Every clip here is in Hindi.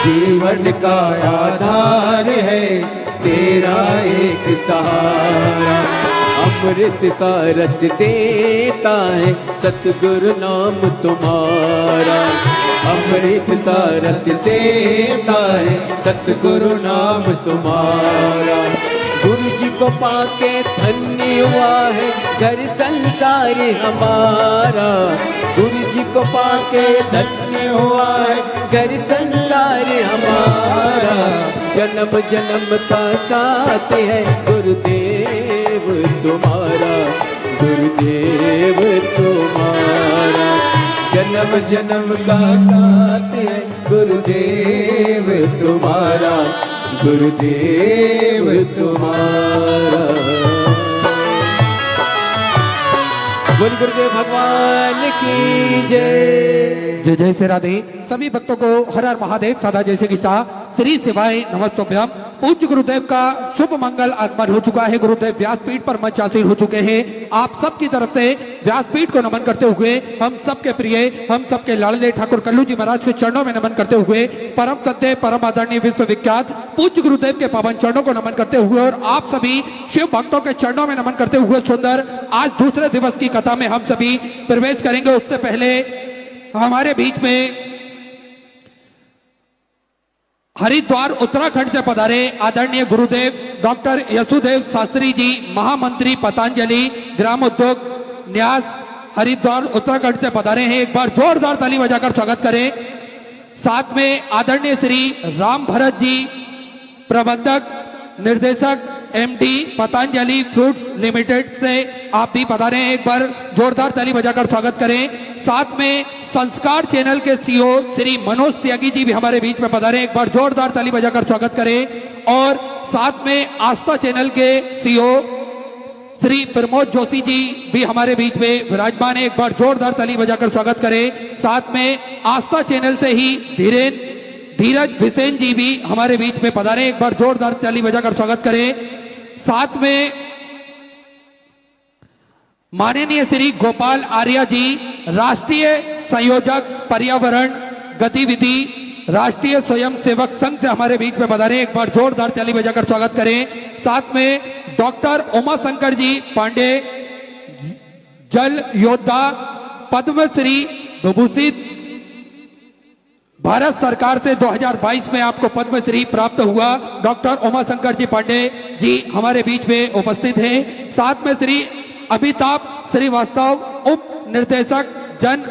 जीवन का आधार है तेरा एक सहारा। अमृत सा रस देता है सतगुरु नाम तुम्हारा। अमृत सा रस देता है सतगुरु नाम तुम्हारा। गुरु जी को पाके धन्य हुआ है घर संसार हमारा। गुरु जी को पाके धन्य हुआ है घर संसार हमारा। जन्म जन्म का साथ है गुरुदेव तुम्हारा। गुरुदेव तुम्हारा जन्म जन्म का साथ है गुरुदेव तुम्हारा। गुरुदेव तुम्हारा। बोल गुरुदेव भगवान की जय। जय जय श्री राधे। सभी भक्तों को हर हर महादेव सदा जैसे की चाह श्री शिवाय नमस्तोभ्यम। पूज्य गुरुदेव का शुभ मंगल आगमन हो चुका है। गुरुदेव व्यासपीठ पर मंचासीन हो चुके हैं। आप सबकी तरफ से व्यासपीठ को नमन करते हुए हम सबके प्रिय, हम सबके लाडले ठाकुर कल्लू जी महाराज के चरणों में नमन करते हुए परम सत्य परम आदरणीय विश्वविख्यात पूज्य गुरुदेव के पावन चरणों को नमन करते हुए और आप सभी शिव भक्तों के चरणों में नमन करते हुए सुंदर आज दूसरे दिवस की कथा में हम सभी प्रवेश करेंगे। उससे पहले हमारे बीच में हरिद्वार उत्तराखंड से पधारे आदरणीय गुरुदेव डॉक्टर यशुदेव शास्त्री जी, महामंत्री पतंजलि ग्राम उद्योग न्यास हरिद्वार उत्तराखंड से पधारे हैं। एक बार जोरदार ताली बजाकर स्वागत करें। साथ में आदरणीय श्री राम भरत जी, प्रबंधक निर्देशक एमडी पतंजलि फ्रूट्स लिमिटेड से आप भी पधारे हैं। एक बार जोरदार ताली बजाकर स्वागत करें। साथ में संस्कार चैनल के सीईओ श्री मनोज त्यागी जी भी हमारे बीच में पधारे। एक बार जोरदार ताली बजाकर स्वागत करें। और साथ में आस्था चैनल के सीईओ श्री प्रमोद जोशी जी भी हमारे बीच में विराजमान है। एक बार जोरदार ताली बजाकर स्वागत करें। साथ में आस्था चैनल से ही धीरज भिसेन जी भी हमारे बीच में पधारे। एक बार जोरदार ताली बजाकर स्वागत करें। साथ में माननीय श्री गोपाल आर्या जी, राष्ट्रीय संयोजक पर्यावरण गतिविधि राष्ट्रीय स्वयं सेवक संघ से हमारे बीच में पधारे। एक बार जोरदार ताली बजाकर स्वागत करें। साथ में डॉक्टर उमा शंकर जी पांडे, जल योद्धा, पद्मश्री विभूषित, भारत सरकार से 2022 में आपको पद्मश्री प्राप्त हुआ डॉक्टर उमा शंकर जी पांडे जी हमारे बीच में उपस्थित हैं। साथ में श्री अमिताभ श्रीवास्तव, उप निर्देशक जन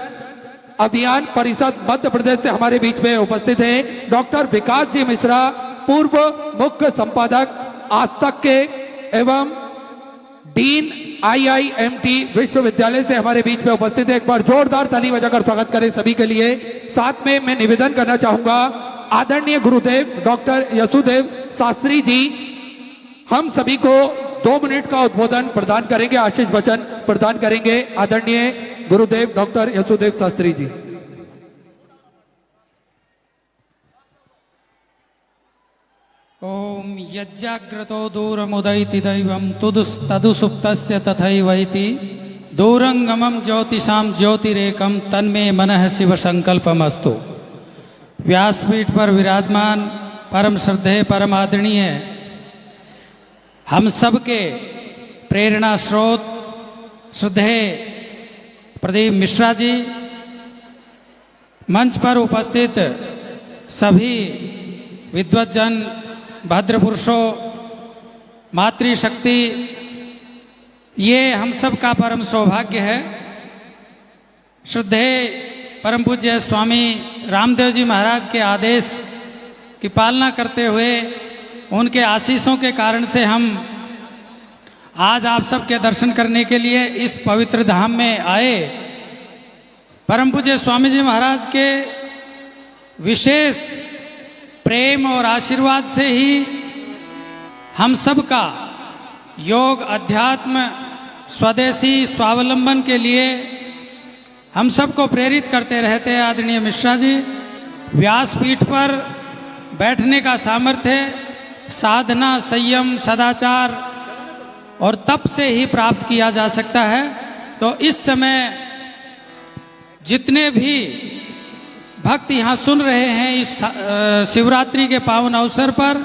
अभियान परिषद मध्य प्रदेश से हमारे बीच में उपस्थित हैं। डॉक्टर विकास जी मिश्रा, पूर्व मुख्य संपादक आज तक के एवं डीन IIMT विश्वविद्यालय से हमारे बीच में उपस्थित है। एक बार जोरदार ताली बजाकर स्वागत करें सभी के लिए। साथ में मैं निवेदन करना चाहूंगा, आदरणीय गुरुदेव डॉक्टर यशुदेव शास्त्री जी हम सभी को 2 मिनट का उद्बोधन प्रदान करेंगे, आशीष वचन प्रदान करेंगे। आदरणीय गुरुदेव डॉक्टर यशुदेव शास्त्री जी। ओम यज्जाग्रतो दूरमुदयति दैवं तदुसुप्तस्य तथैवैति दूरंगमं ज्योतिषां ज्योतिरेकं तन्मे मनः शिव संकल्पमस्तु। व्यासपीठ पर विराजमान परम श्रद्धेय परम आदरणीय हम सबके प्रेरणा स्रोत श्रद्धेय प्रदीप मिश्रा जी, मंच पर उपस्थित सभी विद्वज्जन, भद्र पुरुषों, मातृशक्ति, ये हम सब का परम सौभाग्य है। श्रद्धेय परम पूज्य स्वामी रामदेव जी महाराज के आदेश की पालना करते हुए उनके आशीषों के कारण से हम आज आप सबके दर्शन करने के लिए इस पवित्र धाम में आए। परम पूज्य स्वामी जी महाराज के विशेष प्रेम और आशीर्वाद से ही हम सब का योग, अध्यात्म, स्वदेशी स्वावलंबन के लिए हम सबको प्रेरित करते रहते हैं। आदरणीय मिश्रा जी, व्यासपीठ पर बैठने का सामर्थ्य साधना, संयम, सदाचार और तप से ही प्राप्त किया जा सकता है। तो इस समय जितने भी भक्त यहाँ सुन रहे हैं इस शिवरात्रि के पावन अवसर पर,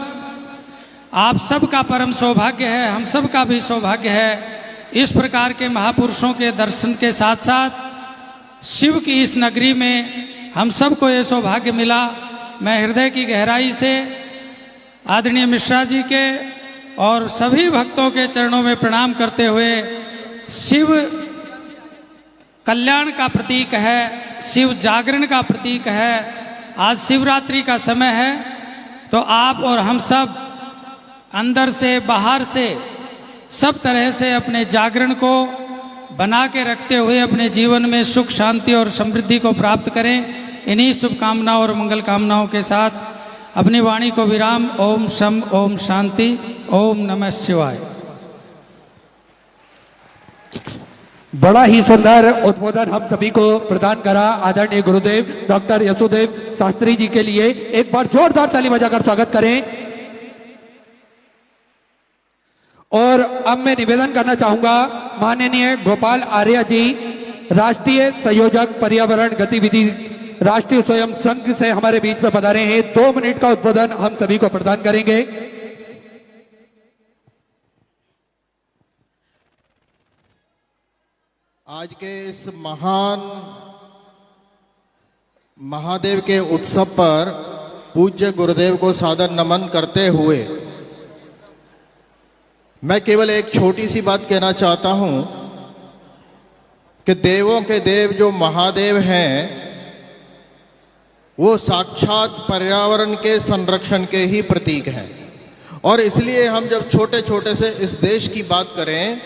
आप सबका परम सौभाग्य है, हम सब का भी सौभाग्य है। इस प्रकार के महापुरुषों के दर्शन के साथ साथ शिव की इस नगरी में हम सबको ये सौभाग्य मिला। मैं हृदय की गहराई से आदरणीय मिश्रा जी के और सभी भक्तों के चरणों में प्रणाम करते हुए, शिव कल्याण का प्रतीक है, शिव जागरण का प्रतीक है। आज शिवरात्रि का समय है, तो आप और हम सब अंदर से बाहर से सब तरह से अपने जागरण को बना के रखते हुए अपने जीवन में सुख शांति और समृद्धि को प्राप्त करें। इन्हीं शुभकामनाओं और मंगल कामनाओं के साथ अपनी वाणी को विराम। ओम शम ओम शांति ओम नमः शिवाय। बड़ा ही सुंदर उद्बोधन हम सभी को प्रदान करा आदरणीय गुरुदेव डॉक्टर यशुदेव शास्त्री जी के लिए एक बार जोरदार ताली बजाकर स्वागत करें। और अब मैं निवेदन करना चाहूंगा माननीय गोपाल आर्य जी, राष्ट्रीय संयोजक पर्यावरण गतिविधि राष्ट्रीय स्वयं संघ से हमारे बीच में पधारे हैं। 2 मिनट का उद्बोधन हम सभी को प्रदान करेंगे। आज के इस महान महादेव के उत्सव पर पूज्य गुरुदेव को सादर नमन करते हुए मैं केवल एक छोटी सी बात कहना चाहता हूं कि देवों के देव जो महादेव हैं, वो साक्षात पर्यावरण के संरक्षण के ही प्रतीक हैं। और इसलिए हम जब छोटे छोटे से इस देश की बात करें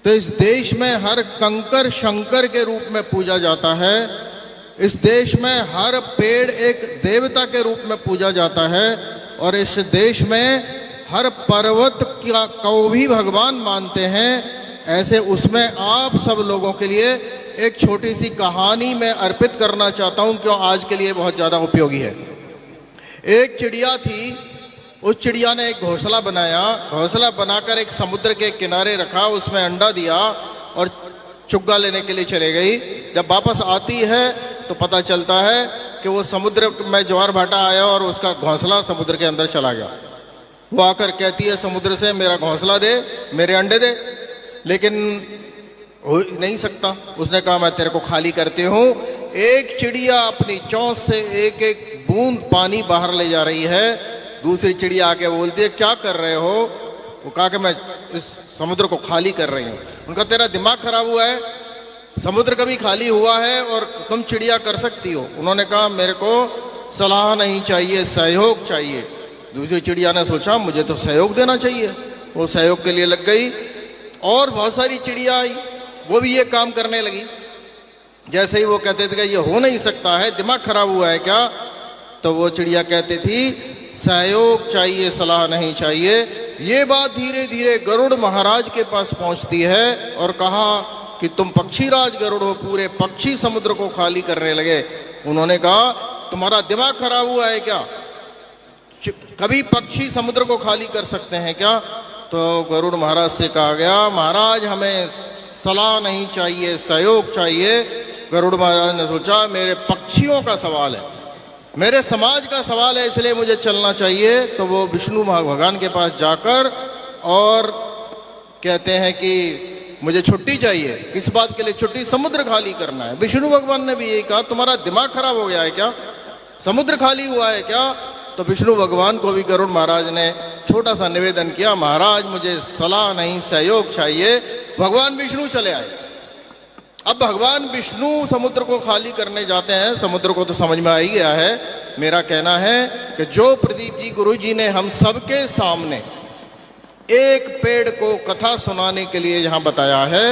तो इस देश में हर कंकर शंकर के रूप में पूजा जाता है। इस देश में हर पेड़ एक देवता के रूप में पूजा जाता है। और इस देश में हर पर्वत को भी भगवान मानते हैं। ऐसे उसमें आप सब लोगों के लिए एक छोटी सी कहानी मैं अर्पित करना चाहता हूं, क्यों आज के लिए बहुत ज़्यादा उपयोगी है। एक चिड़िया थी, उस चिड़िया ने एक घोंसला बनाया। घोंसला बनाकर एक समुद्र के किनारे रखा, उसमें अंडा दिया और चुग्गा लेने के लिए चले गई। जब वापस आती है तो पता चलता है कि वो समुद्र में ज्वार भाटा आया और उसका घोंसला समुद्र के अंदर चला गया। वो आकर कहती है समुद्र से, मेरा घोंसला दे, मेरे अंडे दे। लेकिन हो नहीं सकता। उसने कहा मैं तेरे को खाली करती हूँ। एक चिड़िया अपनी चोंच से एक एक बूंद पानी बाहर ले जा रही है। दूसरी चिड़िया आके बोलती है क्या कर रहे हो? वो कहा कि मैं इस समुद्र को खाली कर रही हूँ। उनका तेरा दिमाग खराब हुआ है, समुद्र कभी खाली हुआ है और तुम चिड़िया कर सकती हो? उन्होंने कहा मेरे को सलाह नहीं चाहिए, सहयोग चाहिए। दूसरी चिड़िया ने सोचा मुझे तो सहयोग देना चाहिए, वो सहयोग के लिए लग गई। और बहुत सारी चिड़िया आई, वो भी ये काम करने लगी। जैसे ही वो कहते थे कि ये हो नहीं सकता है, दिमाग खराब हुआ है क्या, तो वो चिड़िया कहती थी सहयोग चाहिए, सलाह नहीं चाहिए। ये बात धीरे धीरे गरुड़ महाराज के पास पहुंचती है और कहा कि तुम पक्षीराज गरुड़ हो, पूरे पक्षी समुद्र को खाली करने लगे। उन्होंने कहा तुम्हारा दिमाग खराब हुआ है क्या, कभी पक्षी समुद्र को खाली कर सकते हैं क्या? तो गरुड़ महाराज से कहा गया महाराज हमें सलाह नहीं चाहिए, सहयोग चाहिए। गरुड़ महाराज ने सोचा मेरे पक्षियों का सवाल है, मेरे समाज का सवाल है, इसलिए मुझे चलना चाहिए। तो वो विष्णु भगवान के पास जाकर और कहते हैं कि मुझे छुट्टी चाहिए। किस बात के लिए छुट्टी? समुद्र खाली करना है। विष्णु भगवान ने भी यही कहा तुम्हारा दिमाग खराब हो गया है क्या, समुद्र खाली हुआ है क्या? तो विष्णु भगवान को भी गरुड़ महाराज ने छोटा सा निवेदन किया महाराज मुझे सलाह नहीं सहयोग चाहिए। भगवान विष्णु चले आए। अब भगवान विष्णु समुद्र को खाली करने जाते हैं। समुद्र को तो समझ में आ ही गया है। मेरा कहना है कि जो प्रदीप जी गुरु जी ने हम सबके सामने एक पेड़ को कथा सुनाने के लिए यहाँ बताया है,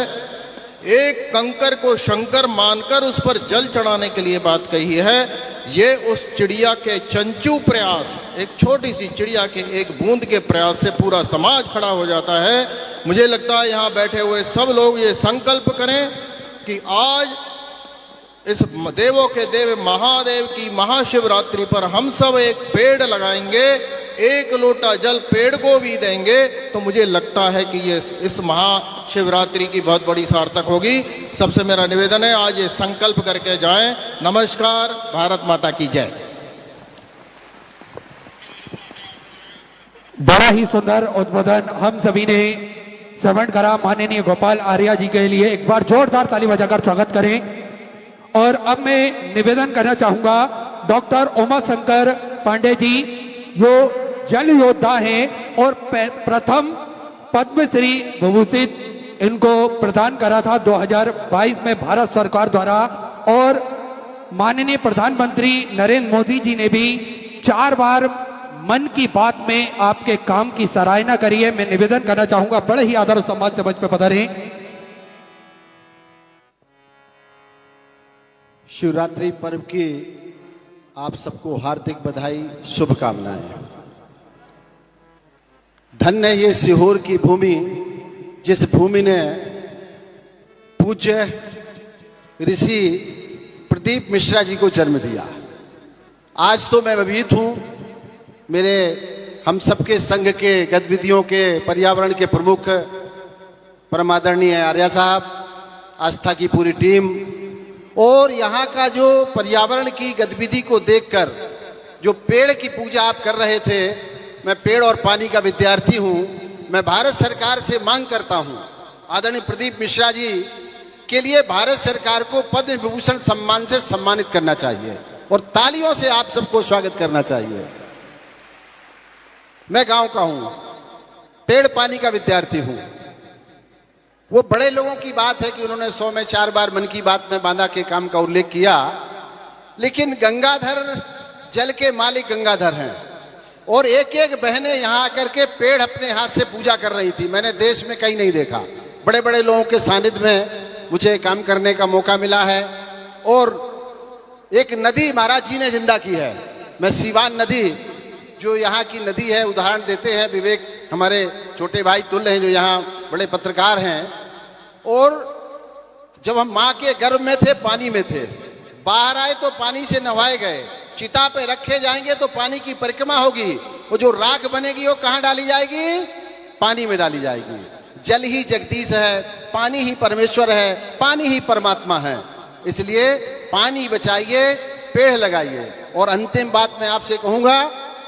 एक कंकर को शंकर मानकर उस पर जल चढ़ाने के लिए बात कही है, ये उस चिड़िया के चंचू प्रयास, एक छोटी सी चिड़िया के एक बूंद के प्रयास से पूरा समाज खड़ा हो जाता है। मुझे लगता है यहाँ बैठे हुए सब लोग ये संकल्प करें कि आज इस देवों के देव महादेव की महाशिवरात्रि पर हम सब एक पेड़ लगाएंगे, एक लोटा जल पेड़ को भी देंगे तो मुझे लगता है कि ये इस महाशिवरात्रि की बहुत बड़ी सार्थक होगी। सबसे मेरा निवेदन है आज ये संकल्प करके जाएं। नमस्कार, भारत माता की जय। बड़ा ही सुंदर उद्बोधन हम सभी ने श्रवण करा। माननीय गोपाल आर्या जी के लिए एक बार जोरदार ताली बजाकर स्वागत करें। और अब मैं निवेदन करना चाहूंगा डॉक्टर उमा शंकर पांडे जी, जो जल योद्धा हैं और प्रथम पद्मश्री विभूषित इनको प्रदान करा था 2022 में भारत सरकार द्वारा। और माननीय प्रधानमंत्री नरेंद्र मोदी जी ने भी 4 बार मन की बात में आपके काम की सराहना करी है। मैं निवेदन करना चाहूंगा बड़े ही आदर और सम्मान से मंच पे पधारें। शिवरात्रि पर्व की आप सबको हार्दिक बधाई, शुभकामनाएं। धन्य है ये सीहोर की भूमि, जिस भूमि ने पूज्य ऋषि प्रदीप मिश्रा जी को जन्म दिया। आज तो मैं भयभीत हूं, मेरे हम सबके संघ के गतिविधियों के पर्यावरण के प्रमुख परमादरणीय आर्या साहब, आस्था की पूरी टीम और यहाँ का जो पर्यावरण की गतिविधि को देखकर जो पेड़ की पूजा आप कर रहे थे, मैं पेड़ और पानी का विद्यार्थी हूँ। मैं भारत सरकार से मांग करता हूँ, आदरणीय प्रदीप मिश्रा जी के लिए भारत सरकार को पद्म विभूषण सम्मान से सम्मानित करना चाहिए और तालियों से आप सबको स्वागत करना चाहिए। मैं गांव का हूँ, पेड़ पानी का विद्यार्थी हूँ। वो बड़े लोगों की बात है कि उन्होंने 100 में 4 बार मन की बात में बांधा के काम का उल्लेख किया, लेकिन गंगाधर जल के मालिक गंगाधर हैं और एक एक बहनें यहाँ आकर के पेड़ अपने हाथ से पूजा कर रही थी। मैंने देश में कहीं नहीं देखा। बड़े बड़े लोगों के सानिध्य में मुझे काम करने का मौका मिला है। और एक नदी महाराज जी ने जिंदा की है। मैं सीवान नदी, जो यहाँ की नदी है, उदाहरण देते हैं विवेक हमारे छोटे भाई तुल्य हैं जो यहाँ बड़े पत्रकार हैं। और जब हम माँ के गर्भ में थे, पानी में थे, बाहर आए तो पानी से नहाए गए, चिता पे रखे जाएंगे तो पानी की परिक्रमा होगी, वो जो राख बनेगी वो कहाँ डाली जाएगी? पानी में डाली जाएगी। जल ही जगदीश है, पानी ही परमेश्वर है, पानी ही परमात्मा है। इसलिए पानी बचाइए, पेड़ लगाइए। और अंतिम बात मैं आपसे कहूंगा,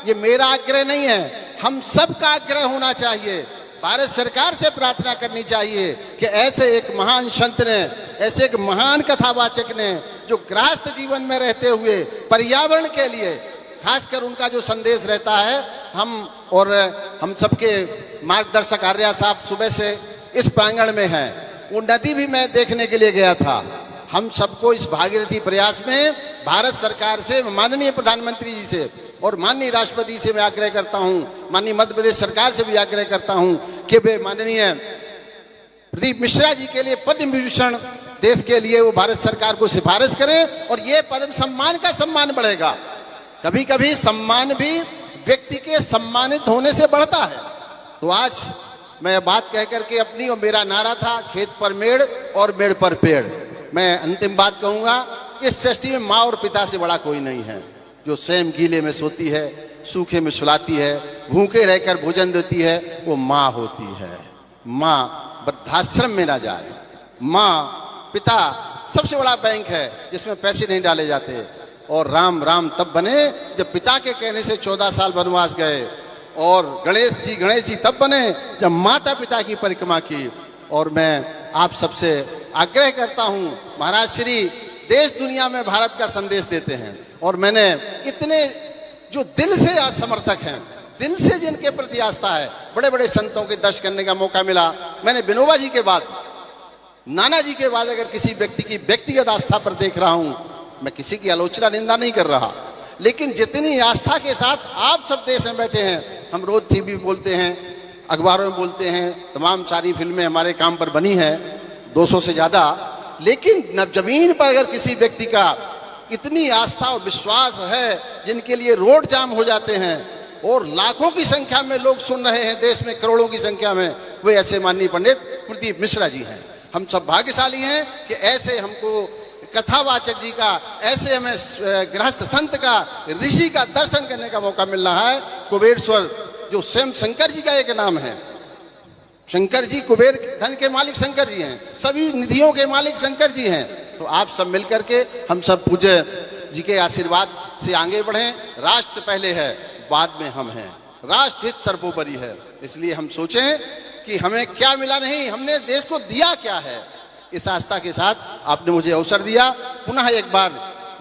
ये मेरा आग्रह नहीं है, हम सबका आग्रह होना चाहिए। भारत सरकार से प्रार्थना करनी चाहिए कि ऐसे एक महान संत ने, ऐसे एक महान कथावाचक ने, जो गृहस्थ जीवन में रहते हुए पर्यावरण के लिए खासकर उनका जो संदेश रहता है, हम सबके मार्गदर्शक आर्या साहब सुबह से इस प्रांगण में हैं। वो नदी भी मैं देखने के लिए गया था। हम सबको इस भागीरथी प्रयास में भारत सरकार से, माननीय प्रधानमंत्री जी से और माननीय राष्ट्रपति से मैं आग्रह करता हूं, माननीय मध्य प्रदेश सरकार से भी आग्रह करता हूं कि वे माननीय प्रदीप मिश्रा जी के लिए पद्म विभूषण देश के लिए वो भारत सरकार को सिफारिश करें और ये पद्म सम्मान का सम्मान बढ़ेगा। कभी कभी सम्मान भी व्यक्ति के सम्मानित होने से बढ़ता है। तो आज मैं बात कह करके अपनी, और मेरा नारा था खेत पर मेड़ और मेड़ पर पेड़। मैं अंतिम बात कहूंगा, इस सृष्टि में माँ और पिता से बड़ा कोई नहीं है। जो स्वयं गीले में सोती है, सूखे में सुलाती है, भूखे रहकर भोजन देती है, वो माँ होती है। माँ वृद्धाश्रम में ना जाए। माँ पिता सबसे बड़ा बैंक है जिसमें पैसे नहीं डाले जाते। और राम राम तब बने जब पिता के कहने से 14 साल वनवास गए, और गणेश जी तब बने जब माता पिता की परिक्रमा की। और मैं आप सबसे आग्रह करता हूँ, महाराज श्री देश दुनिया में भारत का संदेश देते हैं, और मैंने इतने जो दिल से आज समर्थक हैं, दिल से जिनके प्रति आस्था है, बड़े बड़े संतों के दर्शन करने का मौका मिला। मैंने विनोबा जी के बाद, नाना जी के बाद अगर किसी व्यक्ति की व्यक्तिगत आस्था पर देख रहा हूं, मैं किसी की आलोचना निंदा नहीं कर रहा, लेकिन जितनी आस्था के साथ आप सब देश में बैठे हैं, हम रोज टीवी बोलते हैं, अखबारों में बोलते हैं, तमाम सारी फिल्में हमारे काम पर बनी हैं 200 से ज्यादा, लेकिन न जमीन पर अगर किसी व्यक्ति का इतनी आस्था और विश्वास है, जिनके लिए रोड जाम हो जाते हैं और लाखों की संख्या में लोग सुन रहे हैं, देश में करोड़ों की संख्या में, वे ऐसे माननीय पंडित प्रदीप मिश्रा जी हैं। हम सब भाग्यशाली हैं कि ऐसे हमको एक कथावाचक जी का, ऐसे हमें गृहस्थ संत का, ऋषि का दर्शन करने का मौका मिल रहा है। कुबेरेश्वर जो स्वयं शंकर जी का एक नाम है, शंकर जी कुबेर धन के मालिक शंकर जी हैं, सभी निधियों के मालिक शंकर जी हैं। तो आप सब मिलकर के हम सब पूज्य जी के आशीर्वाद से आगे बढ़ें। राष्ट्र पहले है, बाद में हम हैं, राष्ट्र हित सर्वोपरि है। इसलिए हम सोचें कि हमें क्या मिला नहीं, हमने देश को दिया क्या है। इस आस्था के साथ आपने मुझे अवसर दिया। पुनः एक बार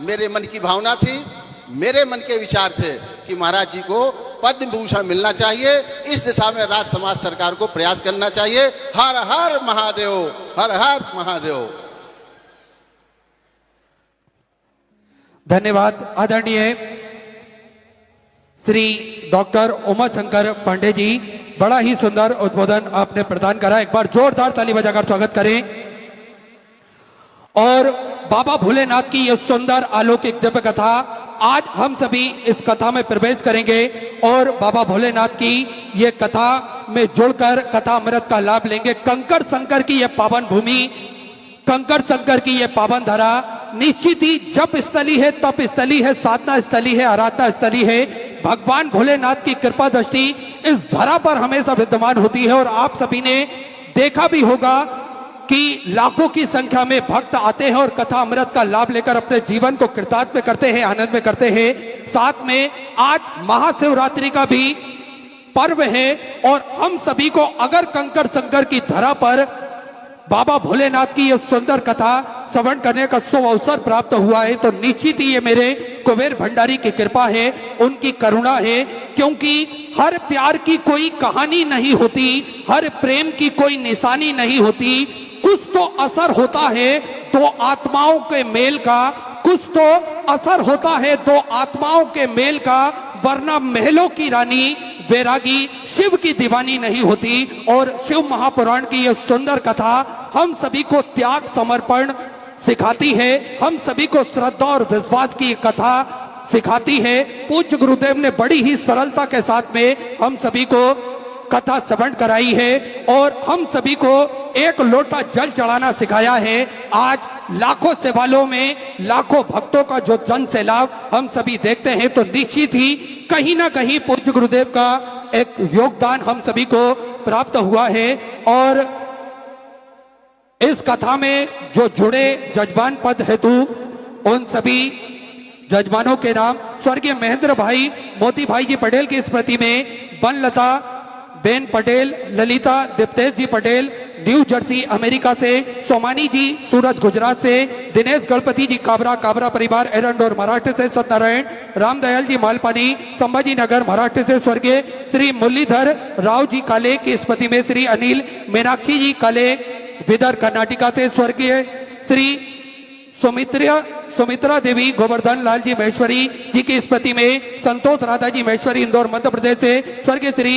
मेरे मन की भावना थी, मेरे मन के विचार थे कि महाराज जी को पद्म विभूषण मिलना चाहिए। इस दिशा में राज्य समाज सरकार को प्रयास करना चाहिए। हर हर महादेव, हर हर महादेव। धन्यवाद। आदरणीय श्री डॉक्टर उमा शंकर पांडे जी, बड़ा ही सुंदर उद्बोधन आपने प्रदान करा। एक बार जोरदार ताली बजाकर स्वागत करें। और बाबा भोलेनाथ की यह सुंदर अलौकिक दिव्य कथा, आज हम सभी इस कथा में प्रवेश करेंगे और बाबा भोलेनाथ की ये कथा में जुड़कर कथा अमृत का लाभ लेंगे। कंकर शंकर की यह पावन भूमि, कंकर शंकर की यह पावन धरा निश्चित ही जप स्थली है, तप स्थली है, साधना स्थली है, आराधना स्थली है। भगवान भोलेनाथ की कृपा दृष्टि इस धरा पर हमेशा विद्यमान होती है। और आप सभी ने देखा भी होगा कि लाखों की संख्या में भक्त आते हैं और कथा अमृत का लाभ लेकर अपने जीवन को कृतार्थ करते हैं, आनंद में करते हैं। साथ में आज महाशिवरात्रि का भी पर्व है और हम सभी को अगर कंकर शंकर की धरा पर बाबा भोलेनाथ की यह सुंदर कथा श्रवण करने का शुभ अवसर प्राप्त हुआ है तो निश्चित ही ये मेरे कुबेर भंडारी की कृपा है, उनकी करुणा है। क्योंकि हर प्यार की कोई कहानी नहीं होती, हर प्रेम की कोई निशानी नहीं होती। कुछ तो असर होता है दो आत्माओं के मेल का, कुछ तो असर होता है दो आत्माओं के मेल का, वरना महलों की रानी वैरागी शिव की दीवानी नहीं होती। और शिव महापुराण की यह सुंदर कथा हम सभी को त्याग समर्पण सिखाती है, हम सभी को श्रद्धा और विश्वास की कथा सिखाती है। पूज्य गुरुदेव ने बड़ी ही सरलता के साथ में हम सभी को कथा श्रवण कराई है और हम सभी को एक लोटा जल चढ़ाना सिखाया है। आज लाखों सेवालों में लाखों भक्तों का जो जन सैलाब हम सभी देखते हैं तो निश्चित ही कहीं ना कहीं पूज्य गुरुदेव का एक योगदान हम सभी को प्राप्त हुआ है। और इस कथा में जो जुड़े जजमान पद हेतु उन सभी जजमानों के नाम स्वर्गीय महेंद्र भाई मोती भाई जी पटेल की स्मृति में Banalata Ben Patel, Lalita Diptesh ji Patel new Jersey America से, सोमानी जी सूरत गुजरात से, दिनेश गणपति जी काबरा काबरा परिवार एरंडोर महाराष्ट्र से, सत्यनारायण रामदयाल जी मालपानी संभाजी नगर महाराष्ट्र से, स्वर्गीय श्री मुरलीधर राव जी काले की स्मृति में श्री अनिल मीनाक्षी जी काले विदर कर्नाटका से, स्वर्गीय श्री सुमित्रा देवी गोवर्धन लाल जी महेश्वरी जी की स्मृति में संतोष राधा जी महेश्वरी इंदौर मध्य प्रदेश से, स्वर्गीय श्री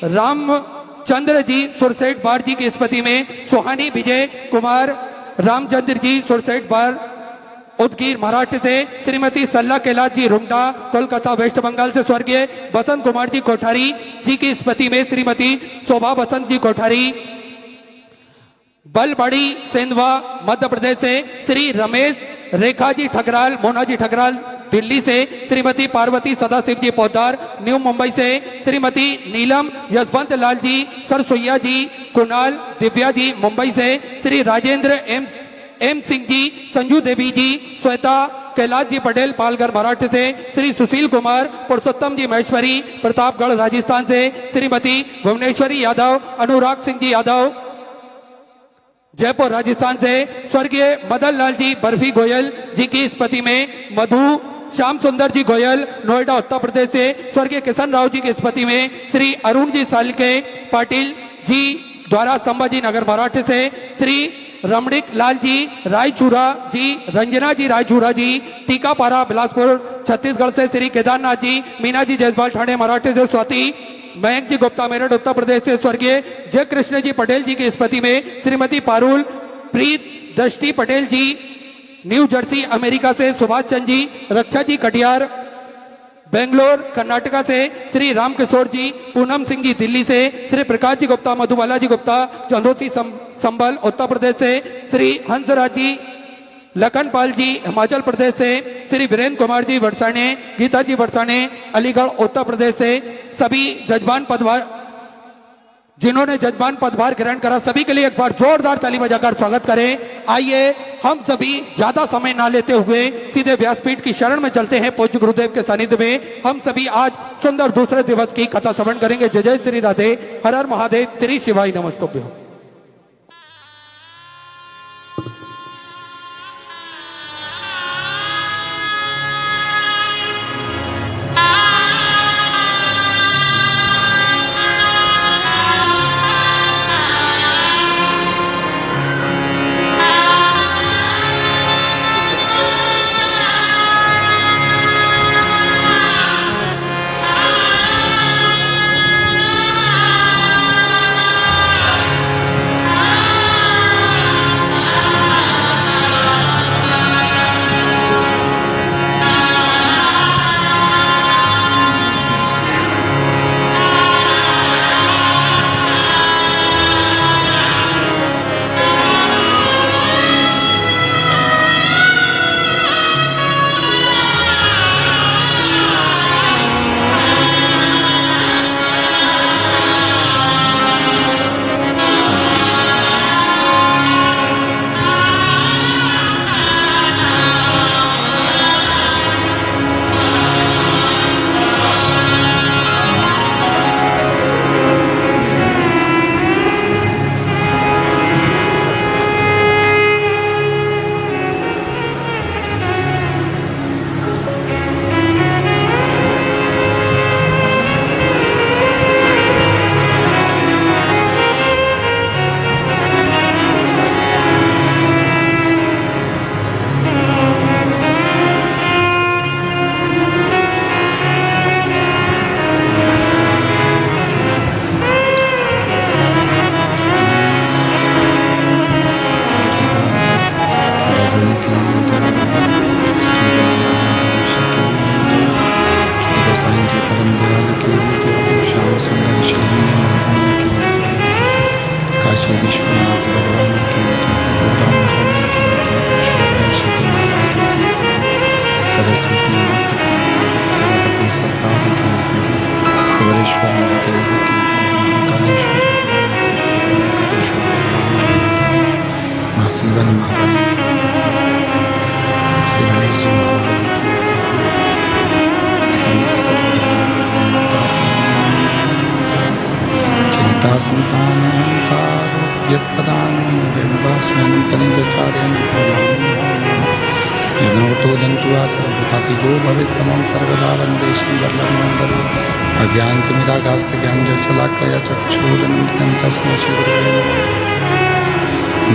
रामचंद्र जी सुरसेठ बार जी की स्मृति में सुहानी विजय कुमार रामचंद्र जी सुरसेठ बार उदगीर महाराष्ट्र से, श्रीमती सल्ला कैलाश जी रुंगटा कोलकाता वेस्ट बंगाल से, स्वर्गीय बसंत कुमार जी कोठारी जी की स्मृति में श्रीमती शोभा बसंत जी कोठारी बलबाड़ी सेंधवा मध्य प्रदेश से, श्री रमेश रेखा जी ठकराल मोना जी ठकराल दिल्ली से, श्रीमती पार्वती सदाशिव जी पौदार न्यू मुंबई से, श्रीमती नीलम यशवंत लाल जी सरसोईया जी कुणाल दिव्या जी मुंबई से, श्री राजेंद्र एम सिंह जी संजू देवी जी श्वेता कैलाश जी पटेल पालघर महाराष्ट्र से, श्री सुशील कुमार पुरुषोत्तम जी महेश्वरी प्रतापगढ़ राजस्थान से, श्रीमती भुवनेश्वरी यादव अनुराग सिंह जी यादव जयपुर राजस्थान से, स्वर्गीय मदन लाल जी बर्फी गोयल जी की स्मृति में मधु श्याम सुंदर जी गोयल नोएडा उत्तर प्रदेश से, स्वर्गीय किशन राव जी की स्मृति में श्री अरुण जी सालके पाटिल जी द्वारा संभाजी नगर महाराष्ट्र से, श्री रमणिक लाल जी रायचूरा जी रंजना जी रायचूरा जी टीकापारा बिलासपुर छत्तीसगढ़ से, श्री केदारनाथ जी मीना जी जयसवाल ठाणे महाराष्ट्र से, स्वाति मयंक जी गुप्ता मेरठ उत्तर प्रदेश से, स्वर्गीय जय कृष्ण जी पटेल जी की स्मृति में श्रीमती पारुल प्रीत दृष्टि पटेल जी न्यू जर्सी अमेरिका से, सुभाष चंद जी रक्षा जी कटियार बेंगलोर कर्नाटका से, श्री रामकिशोर जी पूनम सिंह जी दिल्ली से, श्री प्रकाश जी गुप्ता मधुबाला जी गुप्ता चंदोसी संबल उत्तर प्रदेश से, श्री हंसराज जी लखनपाल जी हिमाचल प्रदेश से, श्री वीरेंद्र कुमार जी वर्षाने, गीता जी वर्षाने अलीगढ़ उत्तर प्रदेश से, सभी जजमान पदभार जिन्होंने जजमान पदभार ग्रहण करा सभी के लिए एक बार जोरदार ताली बजाकर स्वागत करें। आइए हम सभी ज्यादा समय ना लेते हुए सीधे व्यासपीठ की शरण में चलते हैं। पूज्य गुरुदेव के सानिध्य में हम सभी आज सुंदर दूसरे दिवस की कथा श्रवण करेंगे। जय जय श्री राधे, हर हर महादेव, श्री शिवाय नमस्तुभ्यं।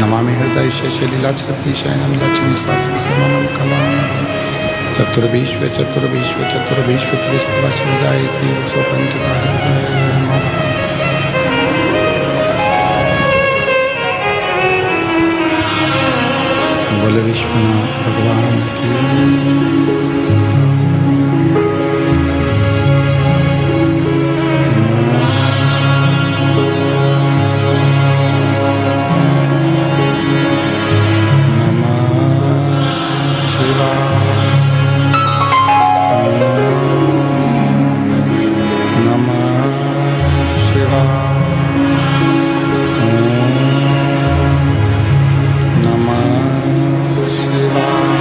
नमामि हृदय लीलाचरतीशयनं लक्ष्मी सहस्रसमनं कलां चतुर्विश्व चतुर्विश्व चतुर्विश्व त्रिस्तवसुजायते बोले विश्वनाथ भगवान की। Shiva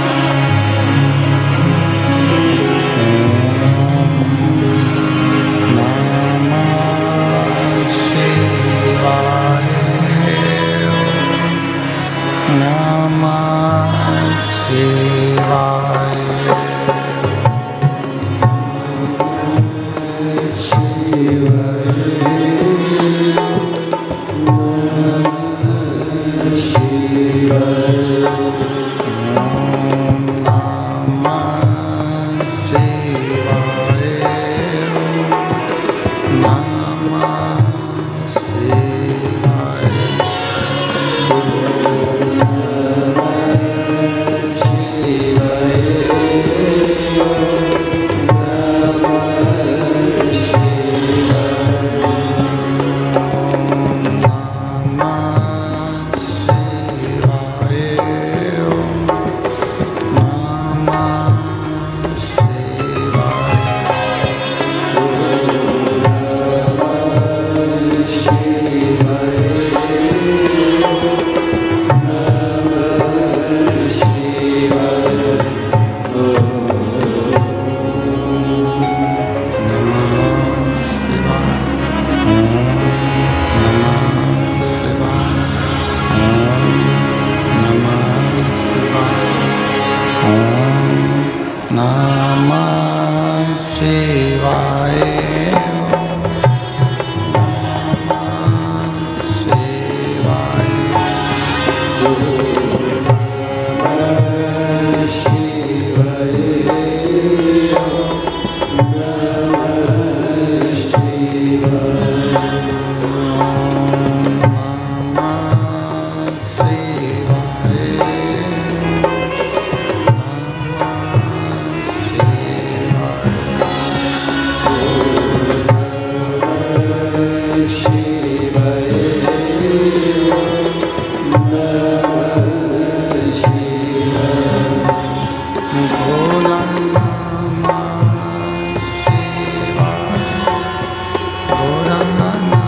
शिवाय ओम नमः शिवाय भोला नमः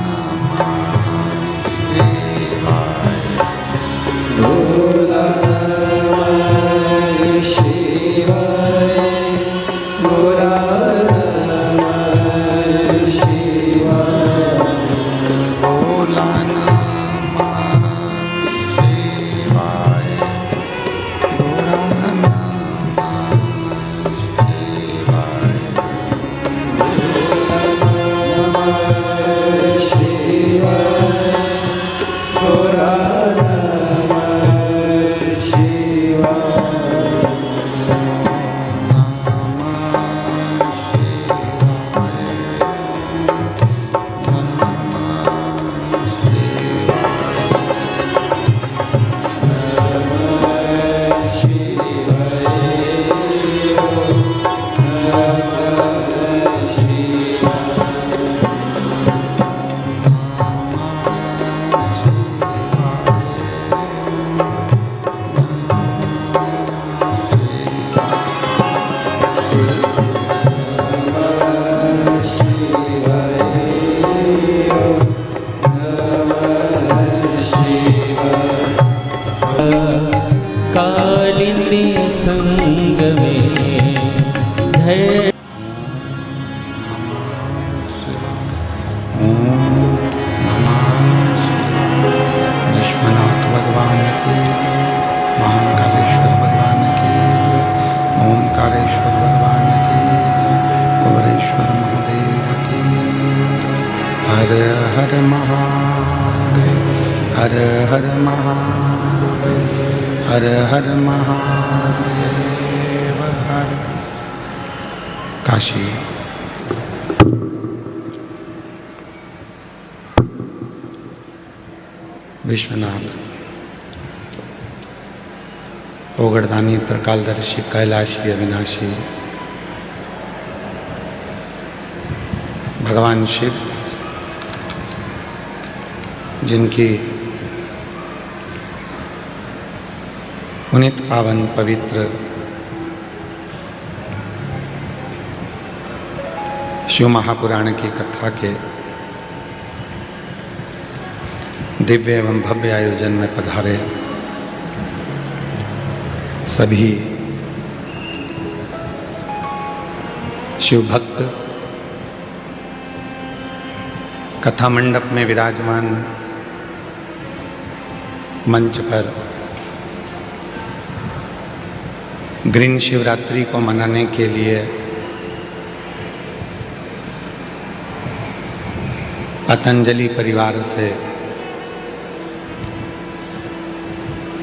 शिवाय भोला नमः शिवाय भोला नमः शिवाय भोला नमः शिवाय कालिंदी संग में धैर्य विश्वनाथ भगवान की जय, महाकालेश्वर भगवान की जय, ओमकारेश्वर भगवान की जय, कुबरेश्वर महादेव की जय। हर हर महादेव हर हर महादेव हर हर महादेव हर काशी विश्वनाथ ओगड़दानी त्रिकालदर्शी कैलाशी अविनाशी भगवान शिव जिनकी पुनित पावन पवित्र शिव महापुराण की कथा के दिव्य एवं भव्य आयोजन में पधारे सभी शिव भक्त, कथा मंडप में विराजमान, मंच पर ग्रीन शिवरात्रि को मनाने के लिए पतंजलि परिवार से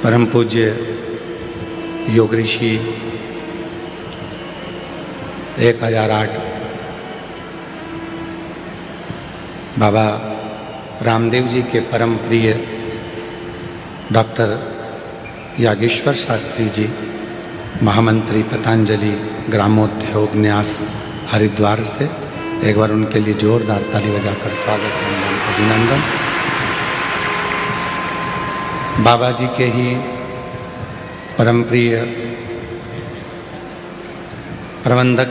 परम पूज्य योग ऋषि 1008 बाबा रामदेव जी के परम प्रिय डॉक्टर यागेश्वर शास्त्री जी, महामंत्री पतंजलि ग्रामोद्योग न्यास हरिद्वार से एक बार उनके लिए जोरदार ताली बजाकर स्वागत अभिनंदन। बाबा जी के ही परम प्रिय प्रबंधक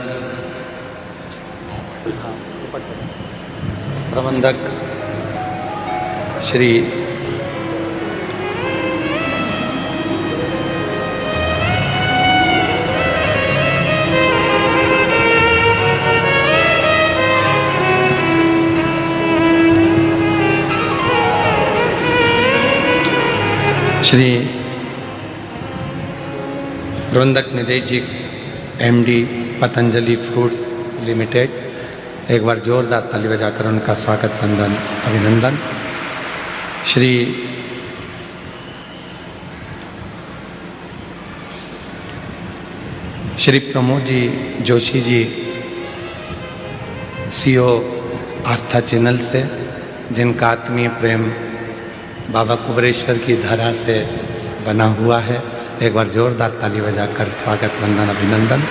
श्री प्रबंधक निदेश जी, MD पतंजलि फ्रूट्स लिमिटेड, एक बार जोरदार ताली बजाकर उनका स्वागत वंदन अभिनंदन। श्री प्रमोद जी जोशी जी, सीईओ आस्था चैनल से, जिनका आत्मीय प्रेम बाबा कुबरेश्वर की धरा से बना हुआ है, एक बार जोरदार ताली बजाकर स्वागत वंदन अभिनंदन।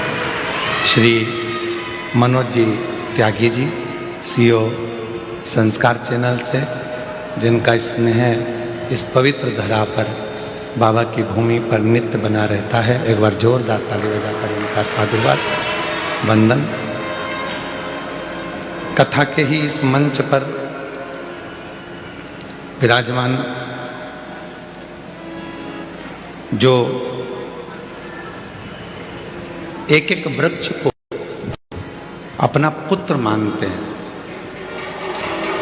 श्री मनोज जी त्यागी जी, सीईओ संस्कार चैनल से, जिनका स्नेह इस पवित्र धरा पर बाबा की भूमि पर नित्य बना रहता है, एक बार जोरदार ताली बजाकर उनका साधुवाद वंदन। कथा के ही इस मंच पर विराजमान जो एक एक वृक्ष को अपना पुत्र मानते हैं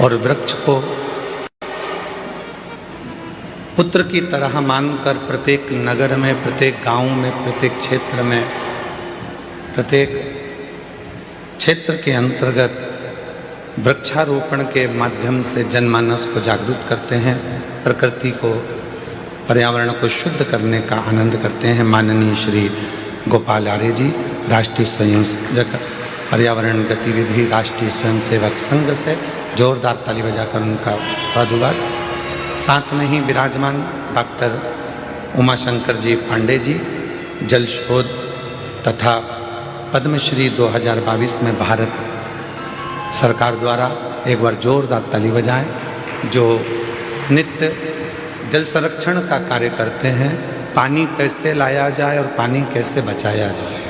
और वृक्ष को पुत्र की तरह मानकर प्रत्येक नगर में, प्रत्येक गांव में, प्रत्येक क्षेत्र में, प्रत्येक क्षेत्र के अंतर्गत वृक्षारोपण के माध्यम से जनमानस को जागरूक करते हैं, प्रकृति को, पर्यावरण को शुद्ध करने का आनंद करते हैं। माननीय श्री गोपाल आर्य जी, राष्ट्रीय स्वयंसेवक पर्यावरण गतिविधि राष्ट्रीय स्वयंसेवक संघ से, जोरदार ताली बजाकर उनका साधुवाद। साथ में ही विराजमान डॉक्टर उमाशंकर जी पांडे जी, जल शोध तथा पद्मश्री 2022 में भारत सरकार द्वारा, एक बार जोरदार ताली बजाएं, जो नित्य जल संरक्षण का कार्य करते हैं, पानी कैसे लाया जाए और पानी कैसे बचाया जाए।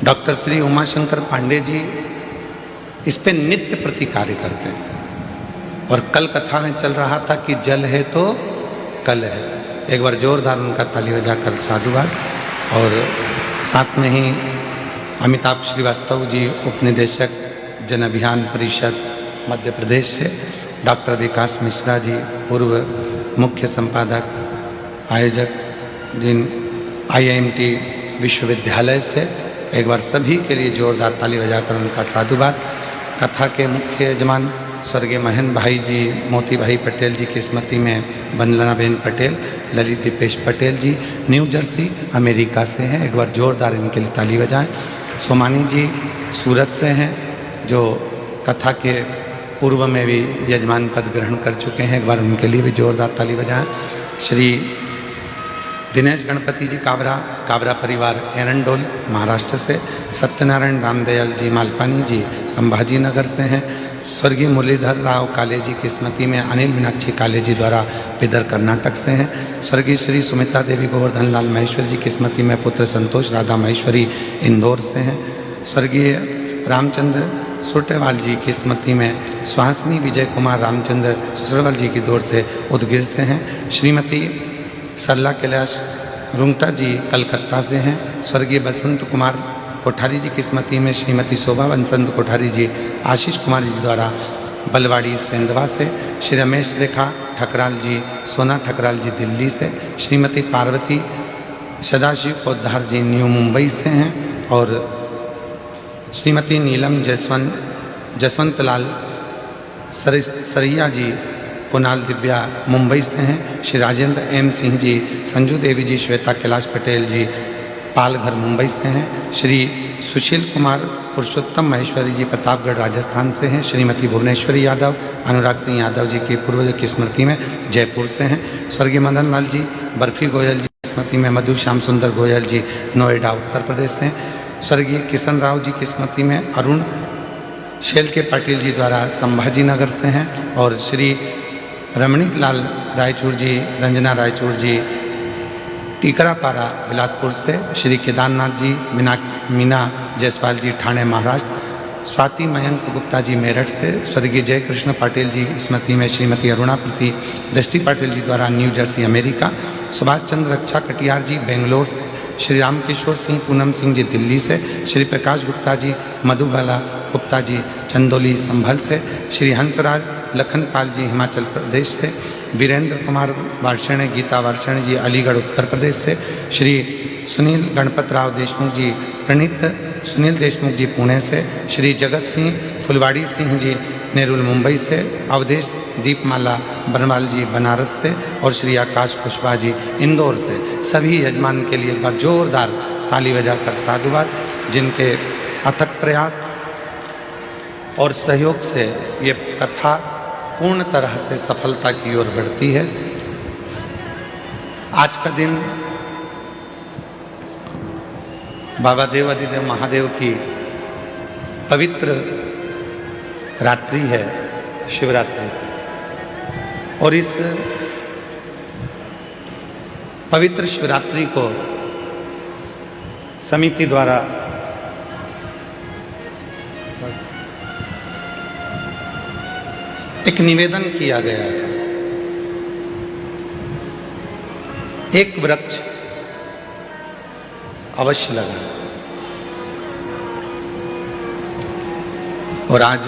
डॉक्टर श्री उमाशंकर पांडे जी इस पे नित्य प्रति कार्य करते हैं और कल कथा में चल रहा था कि जल है तो कल है, एक बार जोरदार उनका ताली बजाकर साधुवाद। और साथ में ही अमिताभ श्रीवास्तव जी, उपनिदेशक जन अभियान परिषद मध्य प्रदेश से, डॉक्टर विकास मिश्रा जी, पूर्व मुख्य संपादक आयोजक जिन IIMT विश्वविद्यालय से, एक बार सभी के लिए जोरदार ताली बजाकर उनका साधुवाद। कथा के मुख्य यजमान स्वर्गीय महेंद्र भाई जी, मोती भाई पटेल जी की स्मृति में वंदनाबेन पटेल, ललित दीपेश पटेल जी न्यू जर्सी अमेरिका से हैं, एक बार जोरदार इनके लिए ताली बजाएं। सोमानी जी सूरत से हैं, जो कथा के पूर्व में भी यजमान पद ग्रहण कर चुके हैं, एक बार उनके लिए भी जोरदार ताली बजाएं। श्री दिनेश गणपति जी काबरा परिवार एरंडोल महाराष्ट्र से, सत्यनारायण रामदयाल जी मालपानी जी संभाजी नगर से हैं। स्वर्गीय मुरलीधर राव काले जी की स्मृति में अनिल मीनाक्षी काले जी द्वारा पिदर कर्नाटक से हैं। स्वर्गीय श्री सुमित्रा देवी गोवर्धन लाल महेश्वरी जी की स्मृति में पुत्र संतोष राधा महेश्वरी इंदौर से हैं। स्वर्गीय रामचंद्र सुटेवाल जी की स्मृति में सुहासिनी विजय कुमार रामचंद्र सुसरवाल जी की दौर से उदगिर से हैं। श्रीमती सरला कैलाश रुंगटा जी कलकत्ता से हैं। स्वर्गीय बसंत कुमार कोठारी जी की स्मृति में श्रीमती शोभा बसंत कोठारी जी आशीष कुमार जी द्वारा बलवाड़ी सेंधवा से। श्री रमेश रेखा ठकराल जी, सोना ठकराल जी दिल्ली से। श्रीमती पार्वती सदाशिव पोद्दार जी न्यू मुंबई से हैं। और श्रीमती नीलम जसवंत लाल सरैया जी कुणाल दिव्या मुंबई से हैं। श्री राजेंद्र M सिंह जी, संजू देवी जी, श्वेता कैलाश पटेल जी पालघर मुंबई से हैं। श्री सुशील कुमार पुरुषोत्तम महेश्वरी जी प्रतापगढ़ राजस्थान से हैं। श्रीमती भुवनेश्वरी यादव अनुराग सिंह यादव जी के पूर्वज की स्मृति में जयपुर से हैं। स्वर्गीय मदन लाल जी बर्फी गोयल जी की स्मृति में मधु श्याम सुंदर गोयल जी नोएडा उत्तर प्रदेश से हैं। स्वर्गीय किशन राव जी की स्मृति में अरुण शेल के पाटिल जी द्वारा संभाजी नगर से हैं। और श्री रमणीक लाल रायचूर जी, रंजना रायचूर जी टीकरापारा बिलासपुर से। श्री केदारनाथ जी मीना जायसवाल जी ठाणे महाराष्ट्र। स्वाति मयंक गुप्ता जी मेरठ से। स्वर्गीय जय कृष्ण पाटिल जी स्मृति में श्रीमती अरुणा प्रीति दृष्टि पाटिल जी द्वारा new Jersey America. Subhash Chandra रक्षा कटियार जी बेंगलोर से। श्री रामकिशोर सिंह पूनम सिंह जी दिल्ली से। श्री प्रकाश गुप्ता जी मधुबाला गुप्ता जी चंदौली संभल से। श्री हंसराज लखनपाल जी हिमाचल प्रदेश से। वीरेंद्र कुमार वार्षण गीता वार्षण जी अलीगढ़ उत्तर प्रदेश से। श्री सुनील गणपत राव देशमुख जी प्रणीत सुनील देशमुख जी पुणे से, श्री जगत सिंह फुलवाड़ी सिंह जी नेरुल मुंबई से, अवधेश दीपमाला बनवाल जी बनारस से और श्री आकाश कुशवाहा जी इंदौर से। सभी यजमान के लिए एक बार जोरदार ताली बजाकर साधुवाद, जिनके अथक प्रयास और सहयोग से ये कथा पूर्ण तरह से सफलता की ओर बढ़ती है। आज का दिन बाबा देवादिदेव महादेव की पवित्र रात्रि है, शिवरात्रि, और इस पवित्र शिवरात्रि को समिति द्वारा एक निवेदन किया गया था। एक वृक्ष अवश्य लगा, और आज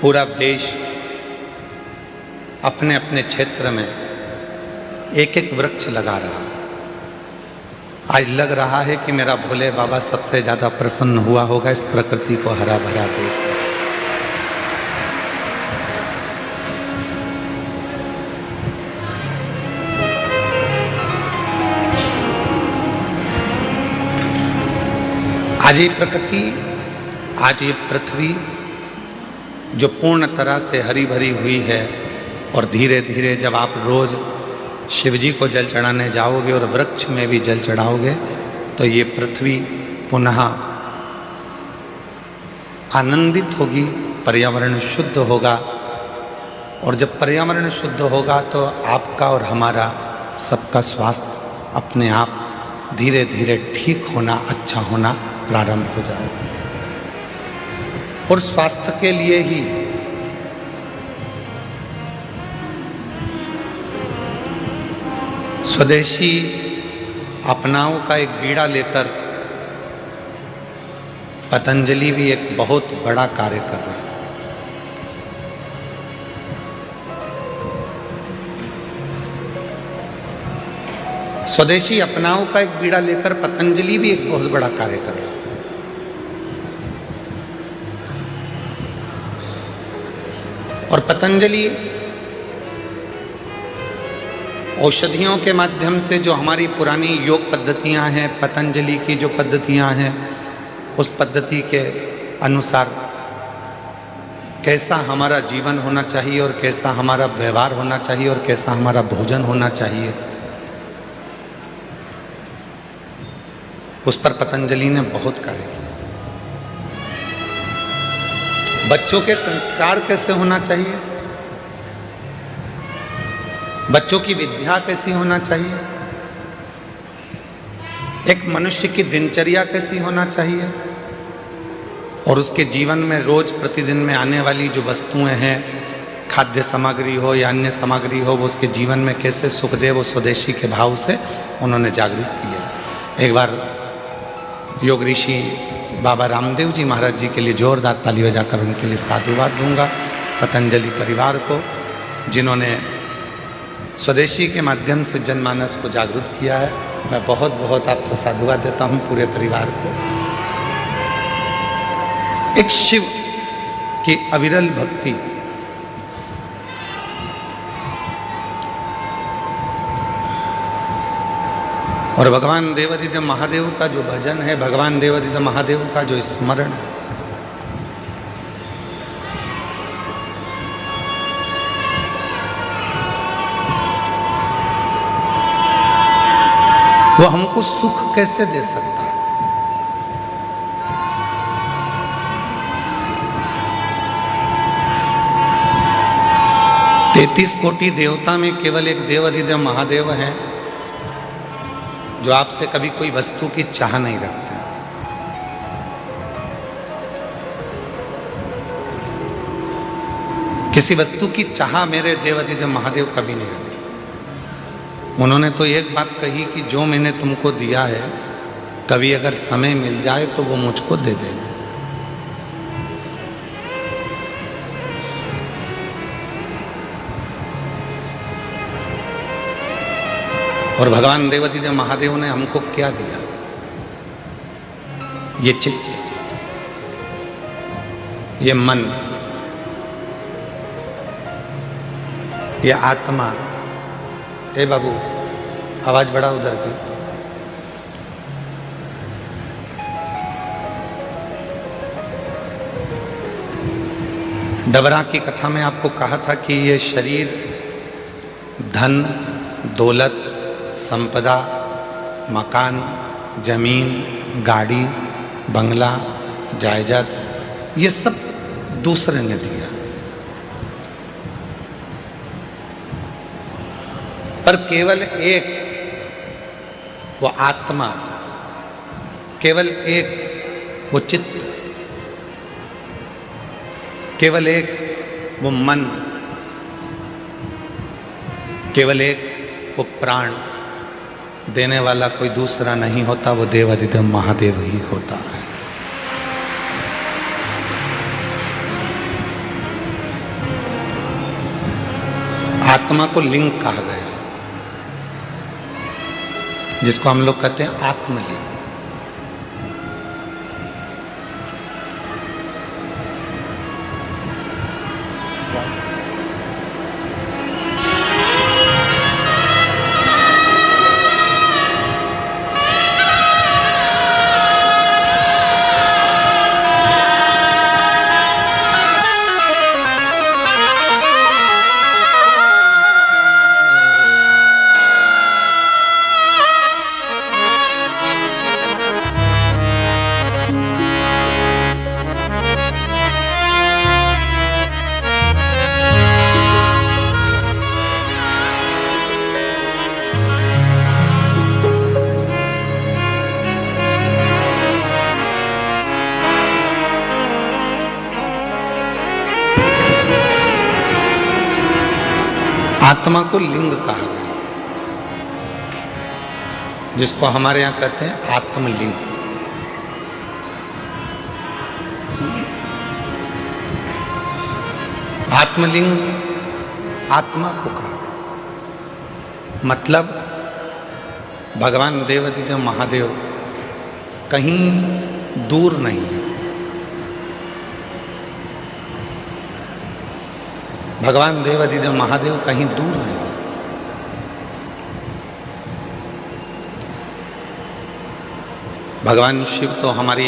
पूरा देश अपने अपने क्षेत्र में एक एक वृक्ष लगा रहा है। आज लग रहा है कि मेरा भोले बाबा सबसे ज्यादा प्रसन्न हुआ होगा इस प्रकृति को हरा भरा देख। आज ये प्रकृति, आज ये पृथ्वी जो पूर्ण तरह से हरी भरी हुई है, और धीरे धीरे जब आप रोज शिव जी को जल चढ़ाने जाओगे और वृक्ष में भी जल चढ़ाओगे तो ये पृथ्वी पुनः आनंदित होगी, पर्यावरण शुद्ध होगा। और जब पर्यावरण शुद्ध होगा तो आपका और हमारा सबका स्वास्थ्य अपने आप धीरे धीरे ठीक होना, अच्छा होना प्रारंभ हो जाएगा। और स्वास्थ्य के लिए ही स्वदेशी अपनाओं का एक बीड़ा लेकर पतंजलि भी एक बहुत बड़ा कार्य कर रहा है। स्वदेशी अपनाओं का एक बीड़ा लेकर पतंजलि भी एक बहुत बड़ा कार्य कर रहा है। और पतंजलि औषधियों के माध्यम से जो हमारी पुरानी योग पद्धतियां हैं, पतंजलि की जो पद्धतियां हैं, उस पद्धति के अनुसार कैसा हमारा जीवन होना चाहिए और कैसा हमारा व्यवहार होना चाहिए और कैसा हमारा भोजन होना चाहिए, उस पर पतंजलि ने बहुत कार्य किया। बच्चों के संस्कार कैसे होना चाहिए, बच्चों की विद्या कैसी होना चाहिए, एक मनुष्य की दिनचर्या कैसी होना चाहिए, और उसके जीवन में रोज प्रतिदिन में आने वाली जो वस्तुएं हैं, खाद्य सामग्री हो या अन्य सामग्री हो, वो उसके जीवन में कैसे सुख दे, वो स्वदेशी के भाव से उन्होंने जागृत किया। एक बार योग ऋषि बाबा रामदेव जी महाराज जी के लिए जोरदार ताली बजाकर उनके लिए साधुवाद दूंगा, पतंजलि परिवार को, जिन्होंने स्वदेशी के माध्यम से जनमानस को जागृत किया है। मैं बहुत बहुत आपको साधुवाद देता हूं, पूरे परिवार को। एक शिव की अविरल भक्ति, और भगवान देवादिदेव महादेव का जो भजन है, भगवान देवादिदेव महादेव का जो स्मरण है, वो हमको सुख कैसे दे सकता है। 33 कोटि देवता में केवल एक देवादिदेव महादेव हैं जो आपसे कभी कोई वस्तु की चाह नहीं रखते। किसी वस्तु की चाह मेरे देवादिदेव महादेव कभी नहीं रखते। उन्होंने तो एक बात कही कि जो मैंने तुमको दिया है, कभी अगर समय मिल जाए तो वो मुझको दे देना। और भगवान देवादिदेव महादेव ने हमको क्या दिया? ये चित्त, ये मन, ये आत्मा। ए बाबू आवाज बढ़ा उधर की। डबरा की कथा में आपको कहा था कि ये शरीर धन, दौलत, संपदा, मकान, जमीन, गाड़ी, बंगला, जायदाद, ये सब दूसरे ने दिया, पर केवल एक वो आत्मा, केवल एक वो चित्त, केवल एक वो मन, केवल एक वो प्राण देने वाला कोई दूसरा नहीं होता, वो देवाधिदेव महादेव ही होता है। आत्मा को लिंग कहा गया, जिसको हम लोग कहते हैं आत्मलिंग। आत्मा को लिंग कहा गया, जिसको हमारे यहां कहते हैं आत्मलिंग। आत्मलिंग आत्मा को कहा गया, मतलब भगवान देवाधिदेव महादेव कहीं दूर नहीं है। भगवान देवाधिदेव महादेव कहीं दूर नहीं। भगवान शिव तो हमारी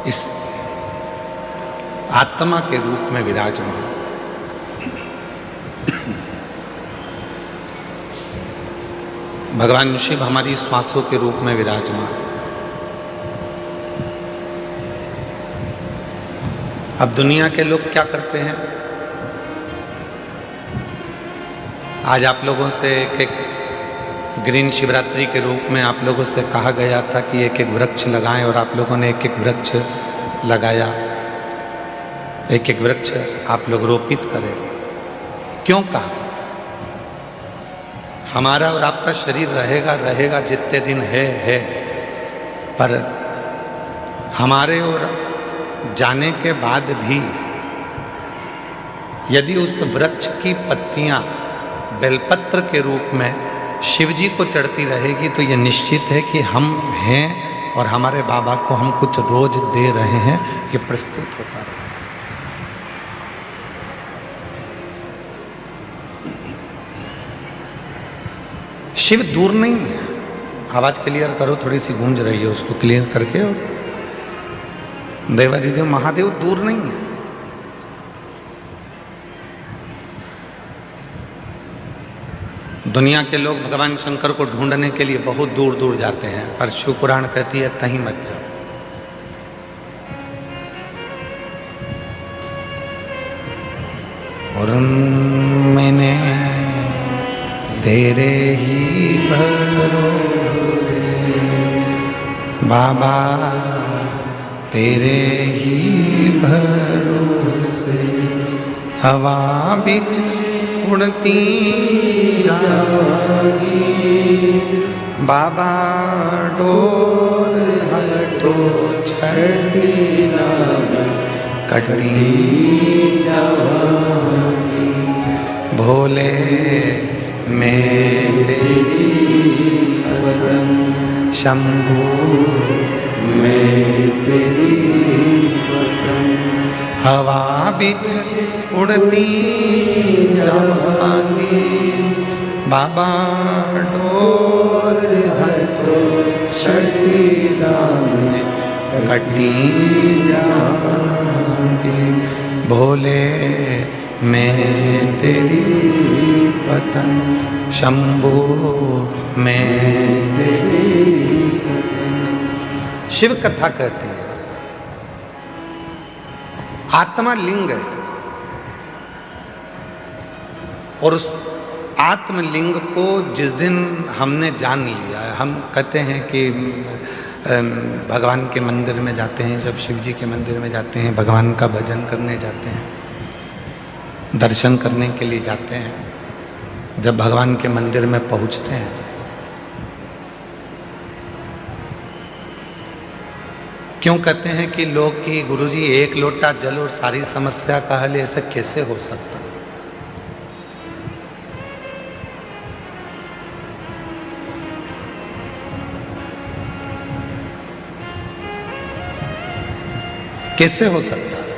इस आत्मा के रूप में विराजमान, भगवान शिव हमारी श्वासों के रूप में विराजमान। अब दुनिया के लोग क्या करते हैं? आज आप लोगों से एक ग्रीन शिवरात्रि के रूप में आप लोगों से कहा गया था कि एक एक वृक्ष लगाएं, और आप लोगों ने एक एक वृक्ष लगाया, एक एक वृक्ष आप लोग रोपित करें। क्यों कहा? हमारा और आपका शरीर रहेगा जितने दिन है, पर हमारे और जाने के बाद भी यदि उस वृक्ष की पत्तियां बेलपत्र के रूप में शिव जी को चढ़ती रहेगी, तो यह निश्चित है कि हम हैं और हमारे बाबा को हम कुछ रोज दे रहे हैं, ये प्रस्तुत होता है। शिव दूर नहीं है। आवाज क्लियर करो, थोड़ी सी गूंज रही है, उसको क्लियर करके। देवाधिदेव महादेव दूर नहीं है। दुनिया के लोग भगवान शंकर को ढूंढने के लिए बहुत दूर दूर जाते हैं, पर शिव पुराण कहती है कहीं मत जाओ। और मैंने तेरे ही भरोसे बाबा, तेरे ही भरोसे हवा बिच उड़ती जागी, बाबा डोर हटो छड़ी नाम कटनी जागी, भोले मेरे शंभू मैं तेरी पतंग हवा बिच उड़ती जाएगी, बाबा डोर है तो छठी दाम कटी जाएगी, भोले मैं तेरी पतंग, शंभू मैं तेरी। शिव कथा कहती है आत्मा लिंग है, और उस आत्मलिंग को जिस दिन हमने जान लिया है, हम कहते हैं कि भगवान के मंदिर में जाते हैं, जब शिव जी के मंदिर में जाते हैं, भगवान का भजन करने जाते हैं, दर्शन करने के लिए जाते हैं, जब भगवान के मंदिर में पहुंचते हैं क्यों कहते हैं कि लोग कि गुरुजी एक लोटा जल और सारी समस्या का हल, ऐसा कैसे हो सकता? कैसे हो सकता है?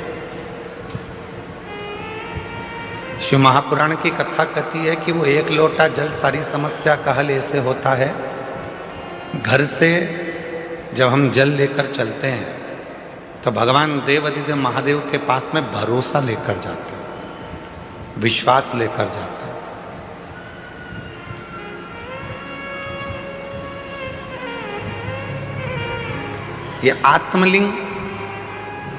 शिव महापुराण की कथा कहती है कि वो एक लोटा जल सारी समस्या का हल ऐसे होता है, घर से जब हम जल लेकर चलते हैं तो भगवान देवाधिदेव महादेव के पास में भरोसा लेकर जाते हैं, विश्वास लेकर जाते हैं। ये आत्मलिंग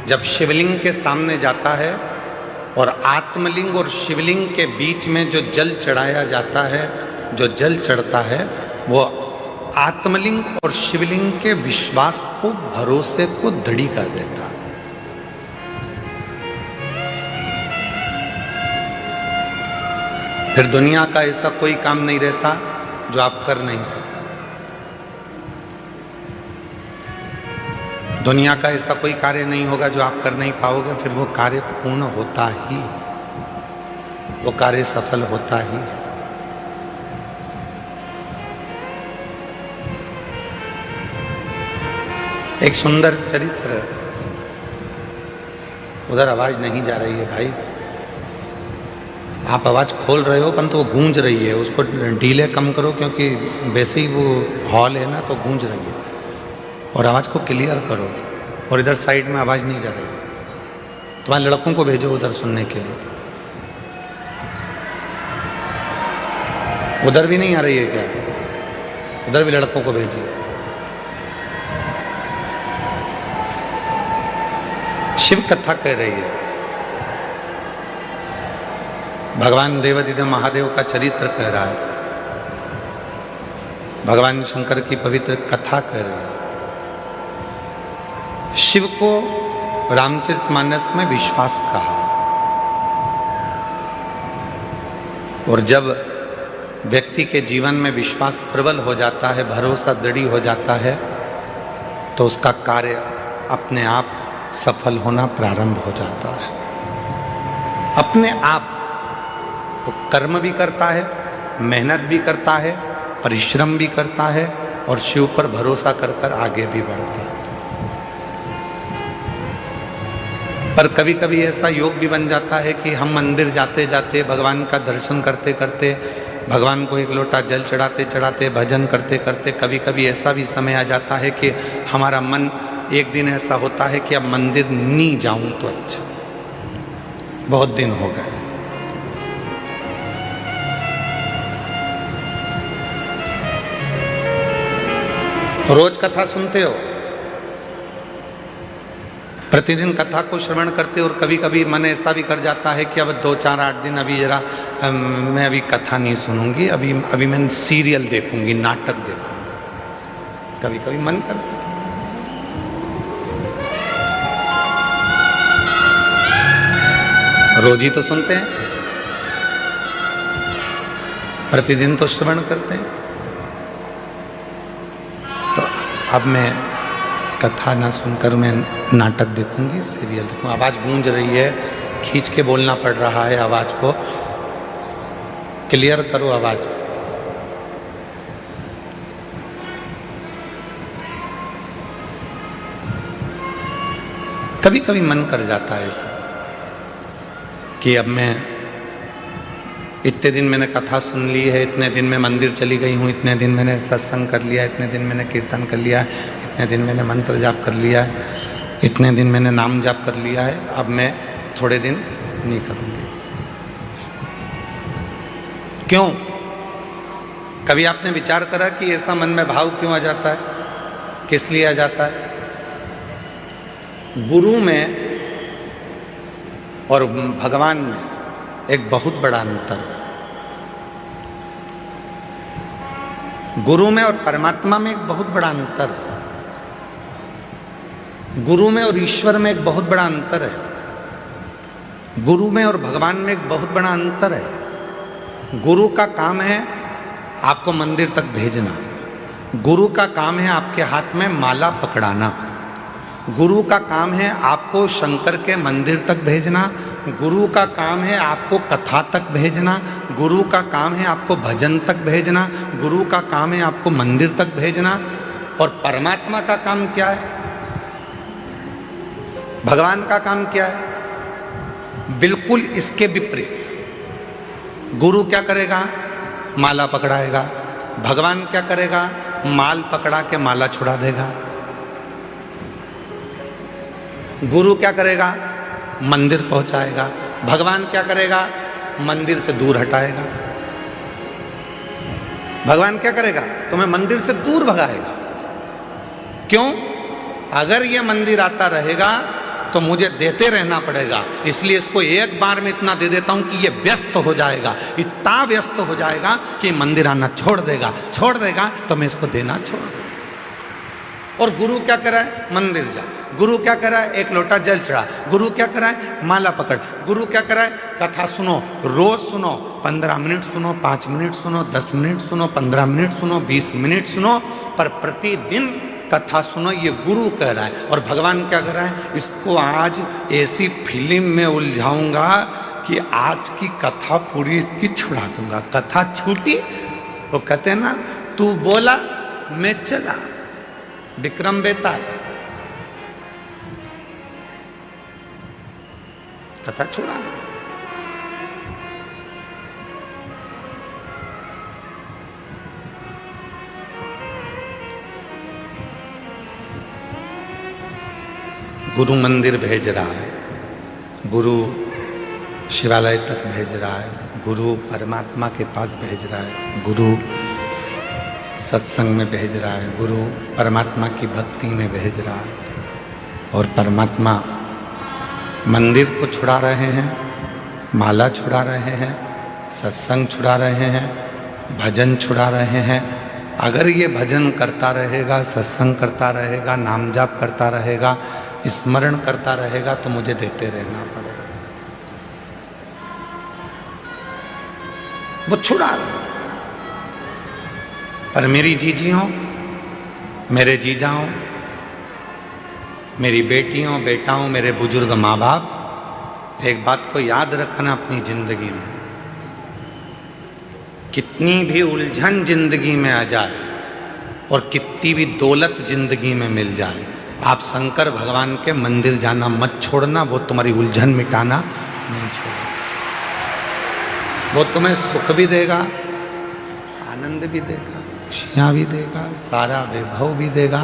जब शिवलिंग के सामने जाता है और आत्मलिंग और शिवलिंग के बीच में जो जल चढ़ाया जाता है, जो जल चढ़ता है, वो आत्मलिंग और शिवलिंग के विश्वास को, भरोसे को दृढ़ कर देता है। फिर दुनिया का ऐसा कोई काम नहीं रहता जो आप कर नहीं सकते। दुनिया का ऐसा कोई कार्य नहीं होगा जो आप कर नहीं पाओगे, फिर वो कार्य पूर्ण होता ही, वो कार्य सफल होता ही। एक सुंदर चरित्र, उधर आवाज नहीं जा रही है भाई, आप आवाज खोल रहे हो परंतु वो गूंज रही है, उसको ढीले कम करो क्योंकि वैसे ही वो हॉल है ना, तो गूंज रही है, और आवाज को क्लियर करो। और इधर साइड में आवाज नहीं जा रही, तुम्हारे लड़कों को भेजो उधर सुनने के लिए। उधर भी नहीं आ रही है क्या? उधर भी लड़कों को भेजिए। शिव कथा कह रही है, भगवान देवाधिदेव महादेव का चरित्र कह रहा है, भगवान शंकर की पवित्र कथा कह रही है। शिव को रामचरितमानस में विश्वास कहा, और जब व्यक्ति के जीवन में विश्वास प्रबल हो जाता है, भरोसा दृढ़ हो जाता है, तो उसका कार्य अपने आप सफल होना प्रारंभ हो जाता है। अपने आप वो कर्म भी करता है, मेहनत भी करता है, परिश्रम भी करता है, और शिव पर भरोसा कर कर आगे भी बढ़ता है। पर कभी कभी ऐसा योग भी बन जाता है कि हम मंदिर जाते जाते, भगवान का दर्शन करते करते, भगवान को एक लोटा जल चढ़ाते चढ़ाते, भजन करते करते, कभी कभी ऐसा भी समय आ जाता है कि हमारा मन, एक दिन ऐसा होता है कि अब मंदिर नहीं जाऊं तो अच्छा, बहुत दिन हो गए। रोज कथा सुनते हो, प्रतिदिन कथा को श्रवण करते, और कभी कभी मन ऐसा भी कर जाता है कि अब 2 4 8 दिन अभी जरा मैं अभी कथा नहीं सुनूंगी, अभी मैं सीरियल देखूंगी, नाटक देखूंगी, कभी कभी मन कर। रोज ही तो सुनते हैं, प्रतिदिन तो श्रवण करते हैं, तो अब मैं कथा ना सुनकर मैं नाटक देखूंगी, सीरियल देखूंगी। आवाज गूंज रही है, खींच के बोलना पड़ रहा है, आवाज को क्लियर करो। आवाज कभी कभी मन कर जाता है ऐसा कि अब मैं इतने दिन मैंने कथा सुन ली है, इतने दिन मैं मंदिर चली गई हूँ, इतने दिन मैंने सत्संग कर लिया, इतने दिन मैंने कीर्तन कर लिया, इतने दिन मैंने मंत्र जाप कर लिया है, इतने दिन मैंने नाम जाप कर लिया है, अब मैं थोड़े दिन नहीं करूँगी। क्यों? कभी आपने विचार करा कि ऐसा मन में भाव क्यों आ जाता है, किस लिए आ जाता है? गुरु में और भगवान में एक बहुत बड़ा अंतर है। गुरु में और परमात्मा में एक बहुत बड़ा अंतर है। गुरु में और ईश्वर में एक बहुत बड़ा अंतर है। गुरु में और भगवान में एक बहुत बड़ा अंतर है। गुरु का काम है आपको मंदिर तक भेजना। गुरु का काम है आपके हाथ में माला पकड़ाना। गुरु का काम है आपको शंकर के मंदिर तक भेजना। गुरु का काम है आपको कथा तक भेजना। गुरु का काम है आपको भजन तक भेजना। गुरु का काम है आपको मंदिर तक भेजना। और परमात्मा का काम क्या है? भगवान का काम क्या है? बिल्कुल इसके विपरीत। गुरु क्या करेगा? माला पकड़ाएगा। भगवान क्या करेगा? माल पकड़ा के माला छुड़ा देगा। गुरु क्या करेगा? मंदिर पहुंचाएगा। भगवान क्या करेगा? मंदिर से दूर हटाएगा। भगवान क्या करेगा? तुम्हें मंदिर से दूर भगाएगा। क्यों? अगर यह मंदिर आता रहेगा तो मुझे देते रहना पड़ेगा, इसलिए इसको एक बार में इतना दे देता हूं कि ये व्यस्त हो जाएगा, इतना व्यस्त हो जाएगा कि मंदिर आना छोड़ देगा तो मैं इसको देना छोड़ दूंगा। और गुरु क्या कर रहा है? मंदिर जा। गुरु क्या कर रहा है? एक लोटा जल चढ़ा। गुरु क्या कर रहा है? माला पकड़। गुरु क्या कर रहा है? कथा सुनो, रोज सुनो, 15 मिनट सुनो, 5 मिनट सुनो, 10 मिनट सुनो, 15 मिनट सुनो, 20 मिनट सुनो, पर प्रतिदिन कथा सुनो, ये गुरु कह रहा है। और भगवान क्या कर रहा है? इसको आज ऐसी फिल्म में उलझाऊंगा कि आज की कथा पूरी इसकी छुड़ा दूंगा। कथा छूटी वो कहते हैं ना, तू बोला मैं चला, विक्रम बेताल। कथा छुड़ा। गुरु मंदिर भेज रहा है, गुरु शिवालय तक भेज रहा है, गुरु परमात्मा के पास भेज रहा है, गुरु सत्संग में भेज रहा है, गुरु परमात्मा की भक्ति में भेज रहा है। और परमात्मा मंदिर को छुड़ा रहे हैं, माला छुड़ा रहे हैं, सत्संग छुड़ा रहे हैं, भजन छुड़ा रहे हैं। अगर ये भजन करता रहेगा, सत्संग करता रहेगा, नाम जाप करता रहेगा, स्मरण करता रहेगा तो मुझे देते रहना पड़ेगा। वो छुड़ा रहे। पर मेरी जीजियों, मेरे जीजाओं, मेरी बेटियों, बेटाओं, मेरे बुजुर्ग माँ बाप, एक बात को याद रखना अपनी जिंदगी में, कितनी भी उलझन जिंदगी में आ जाए और कितनी भी दौलत जिंदगी में मिल जाए, आप शंकर भगवान के मंदिर जाना मत छोड़ना। वो तुम्हारी उलझन मिटाना नहीं छोड़ेगा। वो तुम्हें सुख भी देगा, आनंद भी देगा, खुशियाँ भी देगा, सारा वैभव भी देगा,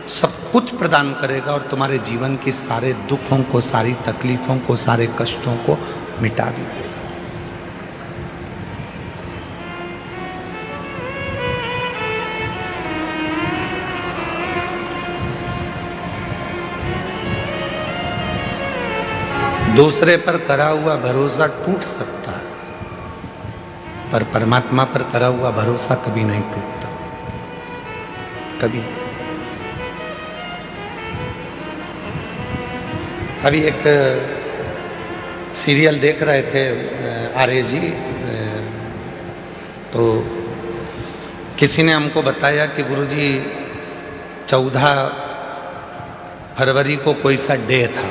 सब कुछ प्रदान करेगा और तुम्हारे जीवन की सारे दुखों को, सारी तकलीफों को, सारे कष्टों को मिटा भी देगा। दूसरे पर करा हुआ भरोसा टूट सकता है, पर परमात्मा पर करा हुआ भरोसा कभी नहीं टूटता, कभी। अभी एक सीरियल देख रहे थे आर्य जी, तो किसी ने हमको बताया कि गुरुजी 14 फरवरी को कोई सा डे था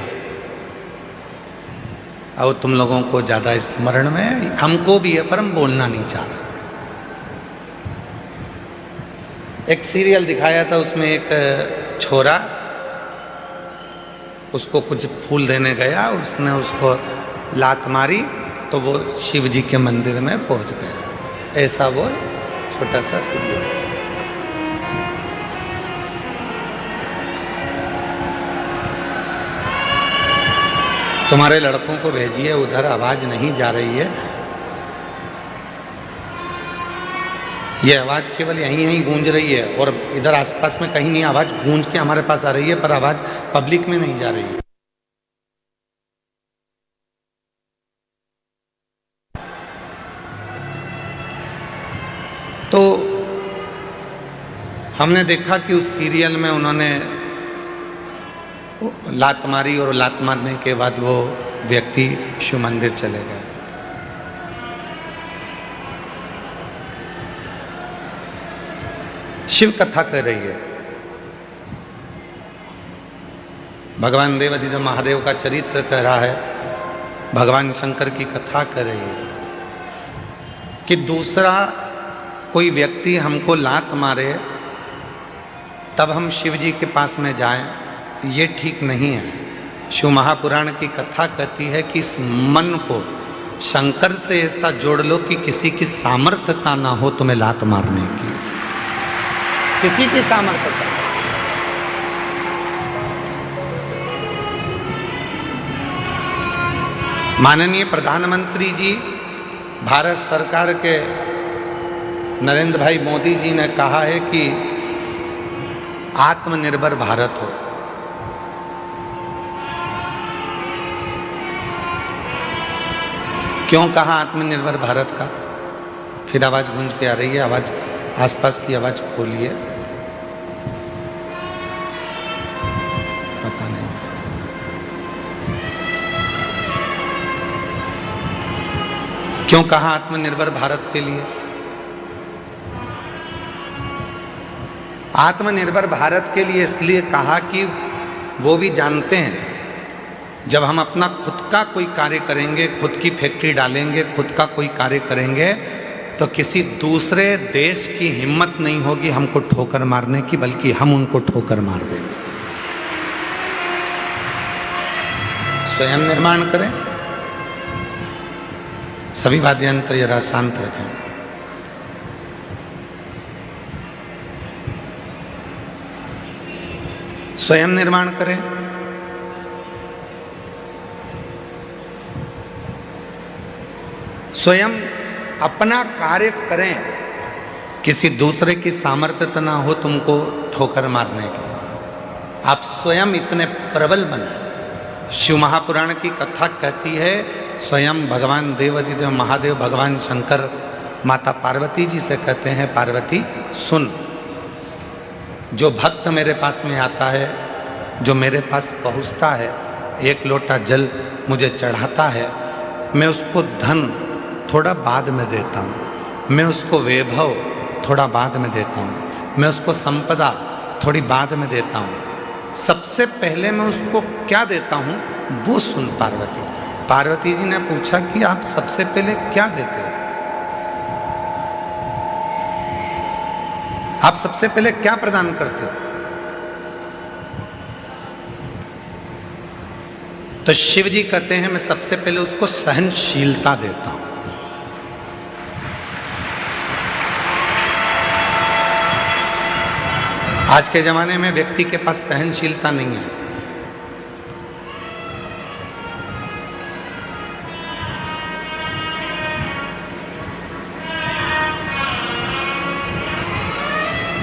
और तुम लोगों को ज़्यादा स्मरण में, हमको भी है पर हम बोलना नहीं चाह रहे। एक सीरियल दिखाया था, उसमें एक छोरा उसको कुछ फूल देने गया, उसने उसको लात मारी तो वो शिव जी के मंदिर में पहुंच गया। ऐसा वो छोटा सा सीढ़ी है। तुम्हारे लड़कों को भेजिए, उधर आवाज नहीं जा रही है। ये आवाज केवल यहीं यहीं गूंज रही है और इधर आसपास में कहीं नहीं आवाज गूंज के हमारे पास आ रही है, पर आवाज पब्लिक में नहीं जा रही है। तो हमने देखा कि उस सीरियल में उन्होंने लात मारी और लात मारने के बाद वो व्यक्ति शिव मंदिर चले गए। शिव कथा कर रही है, भगवान देवाधिदेव महादेव का चरित्र कह रहा है, भगवान शंकर की कथा कर रही है कि दूसरा कोई व्यक्ति हमको लात मारे तब हम शिव जी के पास में जाएं, ये ठीक नहीं है। शिव महापुराण की कथा कहती है कि इस मन को शंकर से ऐसा जोड़ लो कि किसी की सामर्थ्यता ना हो तुम्हें लात मारने की, किसी की सामर्थ्यता। माननीय प्रधानमंत्री जी, भारत सरकार के नरेंद्र भाई मोदी जी ने कहा है कि आत्मनिर्भर भारत हो। क्यों कहा आत्मनिर्भर भारत का? फिर आवाज गूंज के आ रही है, आवाज आसपास की आवाज खोलिए। पता नहीं क्यों कहा आत्मनिर्भर भारत के लिए। आत्मनिर्भर भारत के लिए इसलिए कहा कि वो भी जानते हैं जब हम अपना खुद का कोई कार्य करेंगे, खुद की फैक्ट्री डालेंगे, खुद का कोई कार्य करेंगे, तो किसी दूसरे देश की हिम्मत नहीं होगी हमको ठोकर मारने की, बल्कि हम उनको ठोकर मार देंगे। स्वयं निर्माण करें। सभी वाद्य यंत्र जरा शांत रखें। स्वयं निर्माण करें। स्वयं अपना कार्य करें, किसी दूसरे की सामर्थ्य ना हो तुमको ठोकर मारने की। आप स्वयं इतने प्रबल बने। शिव महापुराण की कथा कहती है, स्वयं भगवान देवाधिदेव महादेव भगवान शंकर माता पार्वती जी से कहते हैं, पार्वती सुन, जो भक्त मेरे पास में आता है, जो मेरे पास पहुंचता है, एक लोटा जल मुझे चढ़ाता है, मैं उसको धन थोड़ा बाद में देता हूँ, मैं उसको वैभव थोड़ा बाद में देता हूँ, मैं उसको संपदा थोड़ी बाद में देता हूँ। सबसे पहले मैं उसको क्या देता हूँ वो सुन पार्वती। पार्वती जी ने पूछा कि आप सबसे पहले क्या देते हो? आप सबसे पहले क्या प्रदान करते हो? तो शिव जी कहते हैं, मैं सबसे पहले उसको सहनशीलता देता हूं। आज के जमाने में व्यक्ति के पास सहनशीलता नहीं है।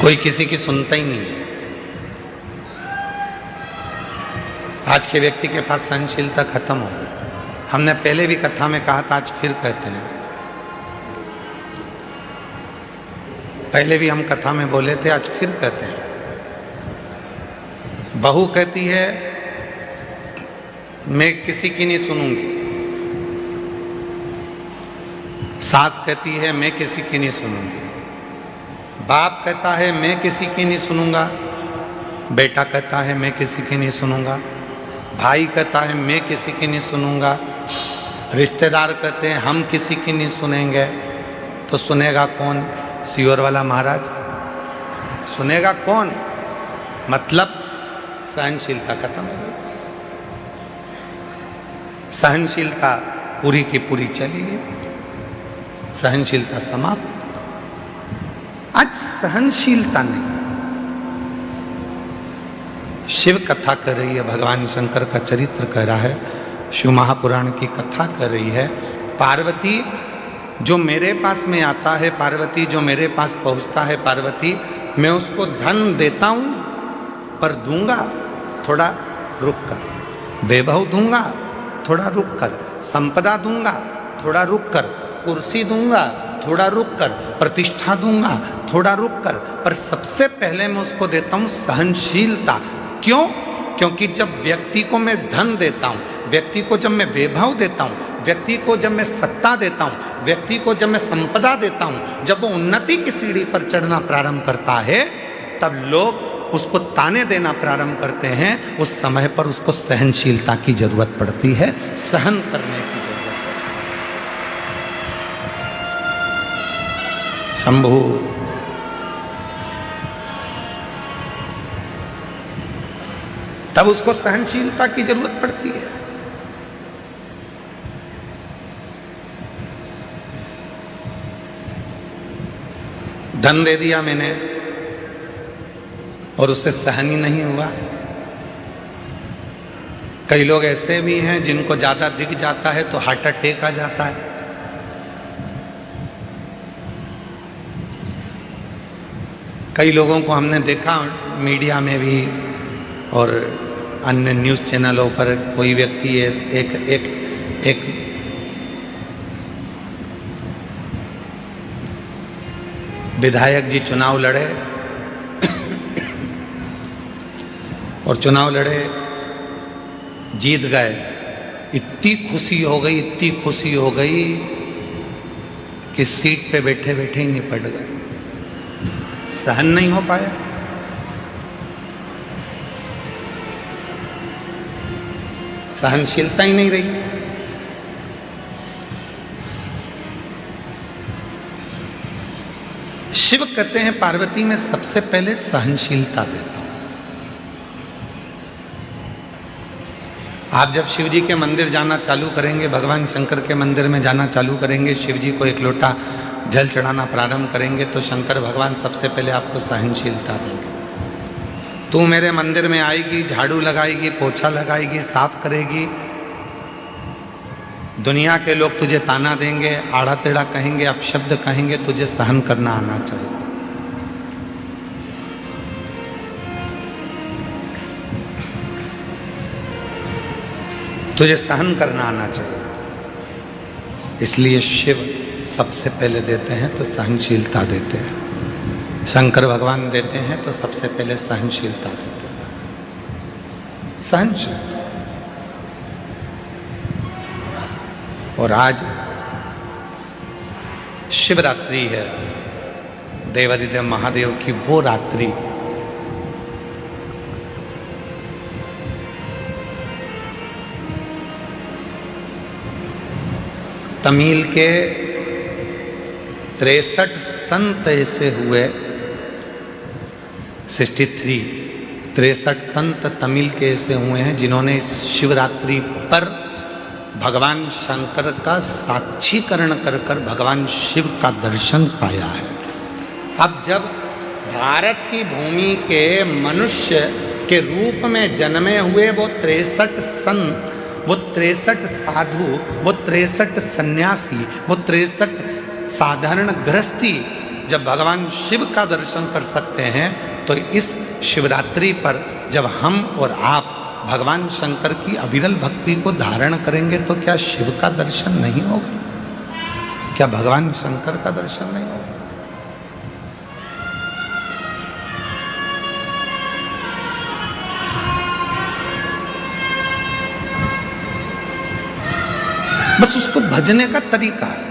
कोई किसी की सुनता ही नहीं है। आज के व्यक्ति के पास सहनशीलता खत्म हो गई। हमने पहले भी कथा में कहा था, आज फिर कहते हैं। पहले भी हम कथा में बोले थे, आज फिर कहते हैं। बहू कहती है मैं किसी की नहीं सुनूंगी, सास कहती है मैं किसी की नहीं सुनूंगी, बाप कहता है मैं किसी की नहीं सुनूंगा, बेटा कहता है मैं किसी की नहीं सुनूंगा, भाई कहता है मैं किसी की नहीं सुनूंगा, रिश्तेदार कहते हैं हम किसी की नहीं सुनेंगे। तो सुनेगा कौन? सियोर वाला महाराज सुनेगा कौन? मतलब सहनशीलता खत्म हो गई। सहनशीलता पूरी की पूरी चली गई, सहनशीलता समाप्त। आज सहनशीलता नहीं, शिव कथा कर रही है, भगवान शंकर का चरित्र कह रहा है, शिव महापुराण की कथा कर रही है। पार्वती जो मेरे पास में आता है, पार्वती जो मेरे पास पहुंचता है, पार्वती मैं उसको धन देता हूं पर दूंगा थोड़ा रुक कर, वैभव दूंगा थोड़ा रुक कर, संपदा दूंगा थोड़ा रुक कर, कुर्सी दूंगा थोड़ा रुक कर, प्रतिष्ठा दूंगा थोड़ा रुक कर, पर सबसे पहले मैं उसको देता हूं सहनशीलता। क्यों? क्योंकि जब व्यक्ति को मैं धन देता हूं, व्यक्ति को जब मैं वैभव देता हूं, व्यक्ति को जब मैं सत्ता देता हूं, व्यक्ति को जब मैं संपदा देता हूं, जब वो उन्नति की सीढ़ी पर चढ़ना प्रारंभ करता है, तब लोग उसको ताने देना प्रारंभ करते हैं। उस समय पर उसको सहनशीलता की जरूरत पड़ती है, सहन करने की जरूरत है। शंभु तब उसको सहनशीलता की जरूरत पड़ती है। धन दे दिया मैंने और उससे सहन ही नहीं हुआ। कई लोग ऐसे भी हैं जिनको ज्यादा दिख जाता है तो हार्ट अटैक आ जाता है। कई लोगों को हमने देखा मीडिया में भी और अन्य न्यूज़ चैनलों पर, कोई व्यक्ति एक विधायक जी चुनाव लड़े और चुनाव लड़े, जीत गए। इतनी खुशी हो गई, इतनी खुशी हो गई कि सीट पे बैठे बैठे ही निपट गए, सहन नहीं हो पाया। सहनशीलता ही नहीं रही। शिव कहते हैं पार्वती में सबसे पहले सहनशीलता देता हूं। आप जब शिव जी के मंदिर जाना चालू करेंगे, भगवान शंकर के मंदिर में जाना चालू करेंगे, शिव जी को एक लोटा जल चढ़ाना प्रारंभ करेंगे, तो शंकर भगवान सबसे पहले आपको सहनशीलता देंगे। तू मेरे मंदिर में आएगी, झाड़ू लगाएगी, पोछा लगाएगी, साफ करेगी, दुनिया के लोग तुझे ताना देंगे, आड़ा टेढ़ा कहेंगे, अपशब्द कहेंगे, तुझे सहन करना आना चाहिए। तुझे सहन करना आना चाहिए। इसलिए शिव सबसे पहले देते हैं तो सहनशीलता देते हैं। शंकर भगवान देते हैं तो सबसे पहले सहनशीलता देते हैं, सहनशीलता। और आज शिवरात्रि है, देवादिदेव महादेव की वो रात्रि तमिल के 63 संत ऐसे हुए, 63 संत तमिल के ऐसे हुए हैं जिन्होंने इस शिवरात्रि पर भगवान शंकर का साक्षीकरण कर कर भगवान शिव का दर्शन पाया है। अब जब भारत की भूमि के मनुष्य के रूप में जन्मे हुए वो 63 संत, वो 63 साधु, वो 63 सन्यासी, वो 63 साधारण गृहस्थी जब भगवान शिव का दर्शन कर सकते हैं, तो इस शिवरात्रि पर जब हम और आप भगवान शंकर की अविरल भक्ति को धारण करेंगे तो क्या शिव का दर्शन नहीं होगा? क्या भगवान शंकर का दर्शन नहीं होगा? बस उसको भजने का तरीका है,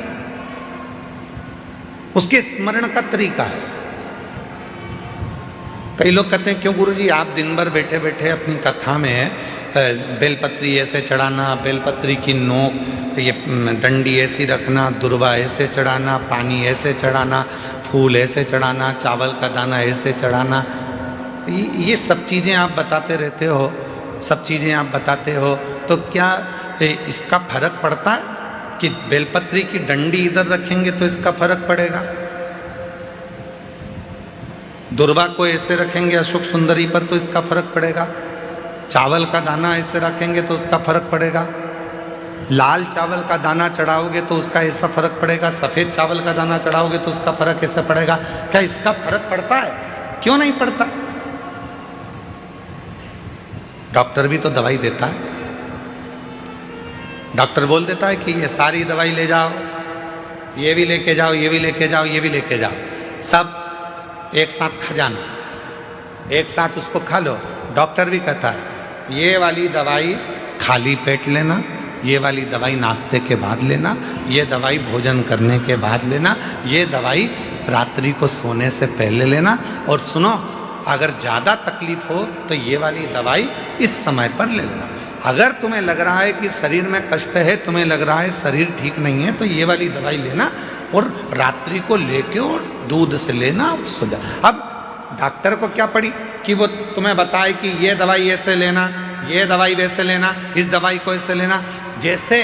उसके स्मरण का तरीका है। कई लोग कहते हैं क्यों गुरुजी आप दिन भर बैठे बैठे अपनी कथा में बेलपत्री ऐसे चढ़ाना, बेलपत्री की नोक ये डंडी ऐसी रखना, दुर्वा ऐसे चढ़ाना, पानी ऐसे चढ़ाना, फूल ऐसे चढ़ाना, चावल का दाना ऐसे चढ़ाना, ये सब चीज़ें आप बताते रहते हो, सब चीज़ें आप बताते हो, तो क्या इसका फर्क पड़ता है कि बेलपत्री की डंडी इधर रखेंगे तो इसका फर्क पड़ेगा, दुर्वा को ऐसे रखेंगे अशोक सुंदरी पर तो इसका फर्क पड़ेगा, चावल का दाना ऐसे रखेंगे तो उसका फर्क पड़ेगा, लाल चावल का दाना चढ़ाओगे तो उसका ऐसा फर्क पड़ेगा, सफेद चावल का दाना चढ़ाओगे तो उसका फर्क ऐसा पड़ेगा। क्या इसका फर्क पड़ता है? क्यों नहीं पड़ता? डॉक्टर भी तो दवाई देता है, डॉक्टर बोल देता है कि ये सारी दवाई ले जाओ, ये भी लेके जाओ, ये भी लेके जाओ, ये भी लेके जाओ, सब एक साथ खा जाना, एक साथ उसको खा लो। डॉक्टर भी कहता है ये वाली दवाई खाली पेट लेना, ये वाली दवाई नाश्ते के बाद लेना, ये दवाई भोजन करने के बाद लेना, ये दवाई रात्रि को सोने से पहले लेना, और सुनो अगर ज़्यादा तकलीफ हो तो ये वाली दवाई इस समय पर ले लेना। अगर तुम्हें लग रहा है कि शरीर में कष्ट है, तुम्हें लग रहा है शरीर ठीक नहीं है, तो ये वाली दवाई लेना और रात्रि को लेके और दूध से लेना और सो जा। अब डॉक्टर को क्या पड़ी कि वो तुम्हें बताए कि ये दवाई ऐसे लेना, ये दवाई वैसे लेना, इस दवाई को ऐसे लेना। जैसे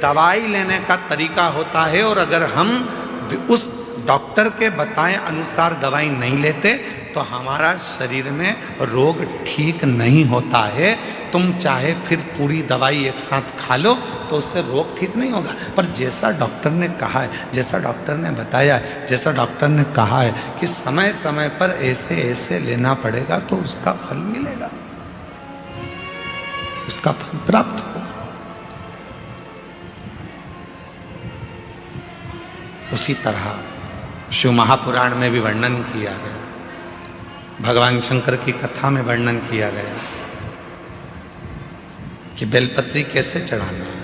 दवाई लेने का तरीका होता है, और अगर हम उस डॉक्टर के बताए अनुसार दवाई नहीं लेते तो हमारा शरीर में रोग ठीक नहीं होता है। तुम चाहे फिर पूरी दवाई एक साथ खा लो तो उससे रोग ठीक नहीं होगा। पर जैसा डॉक्टर ने कहा है, जैसा डॉक्टर ने बताया है, जैसा डॉक्टर ने कहा है कि समय समय पर ऐसे ऐसे लेना पड़ेगा तो उसका फल मिलेगा, उसका फल प्राप्त होगा। उसी तरह शिव महापुराण में भी वर्णन किया गया, भगवान शंकर की कथा में वर्णन किया गया कि बेलपत्री कैसे चढ़ाना है।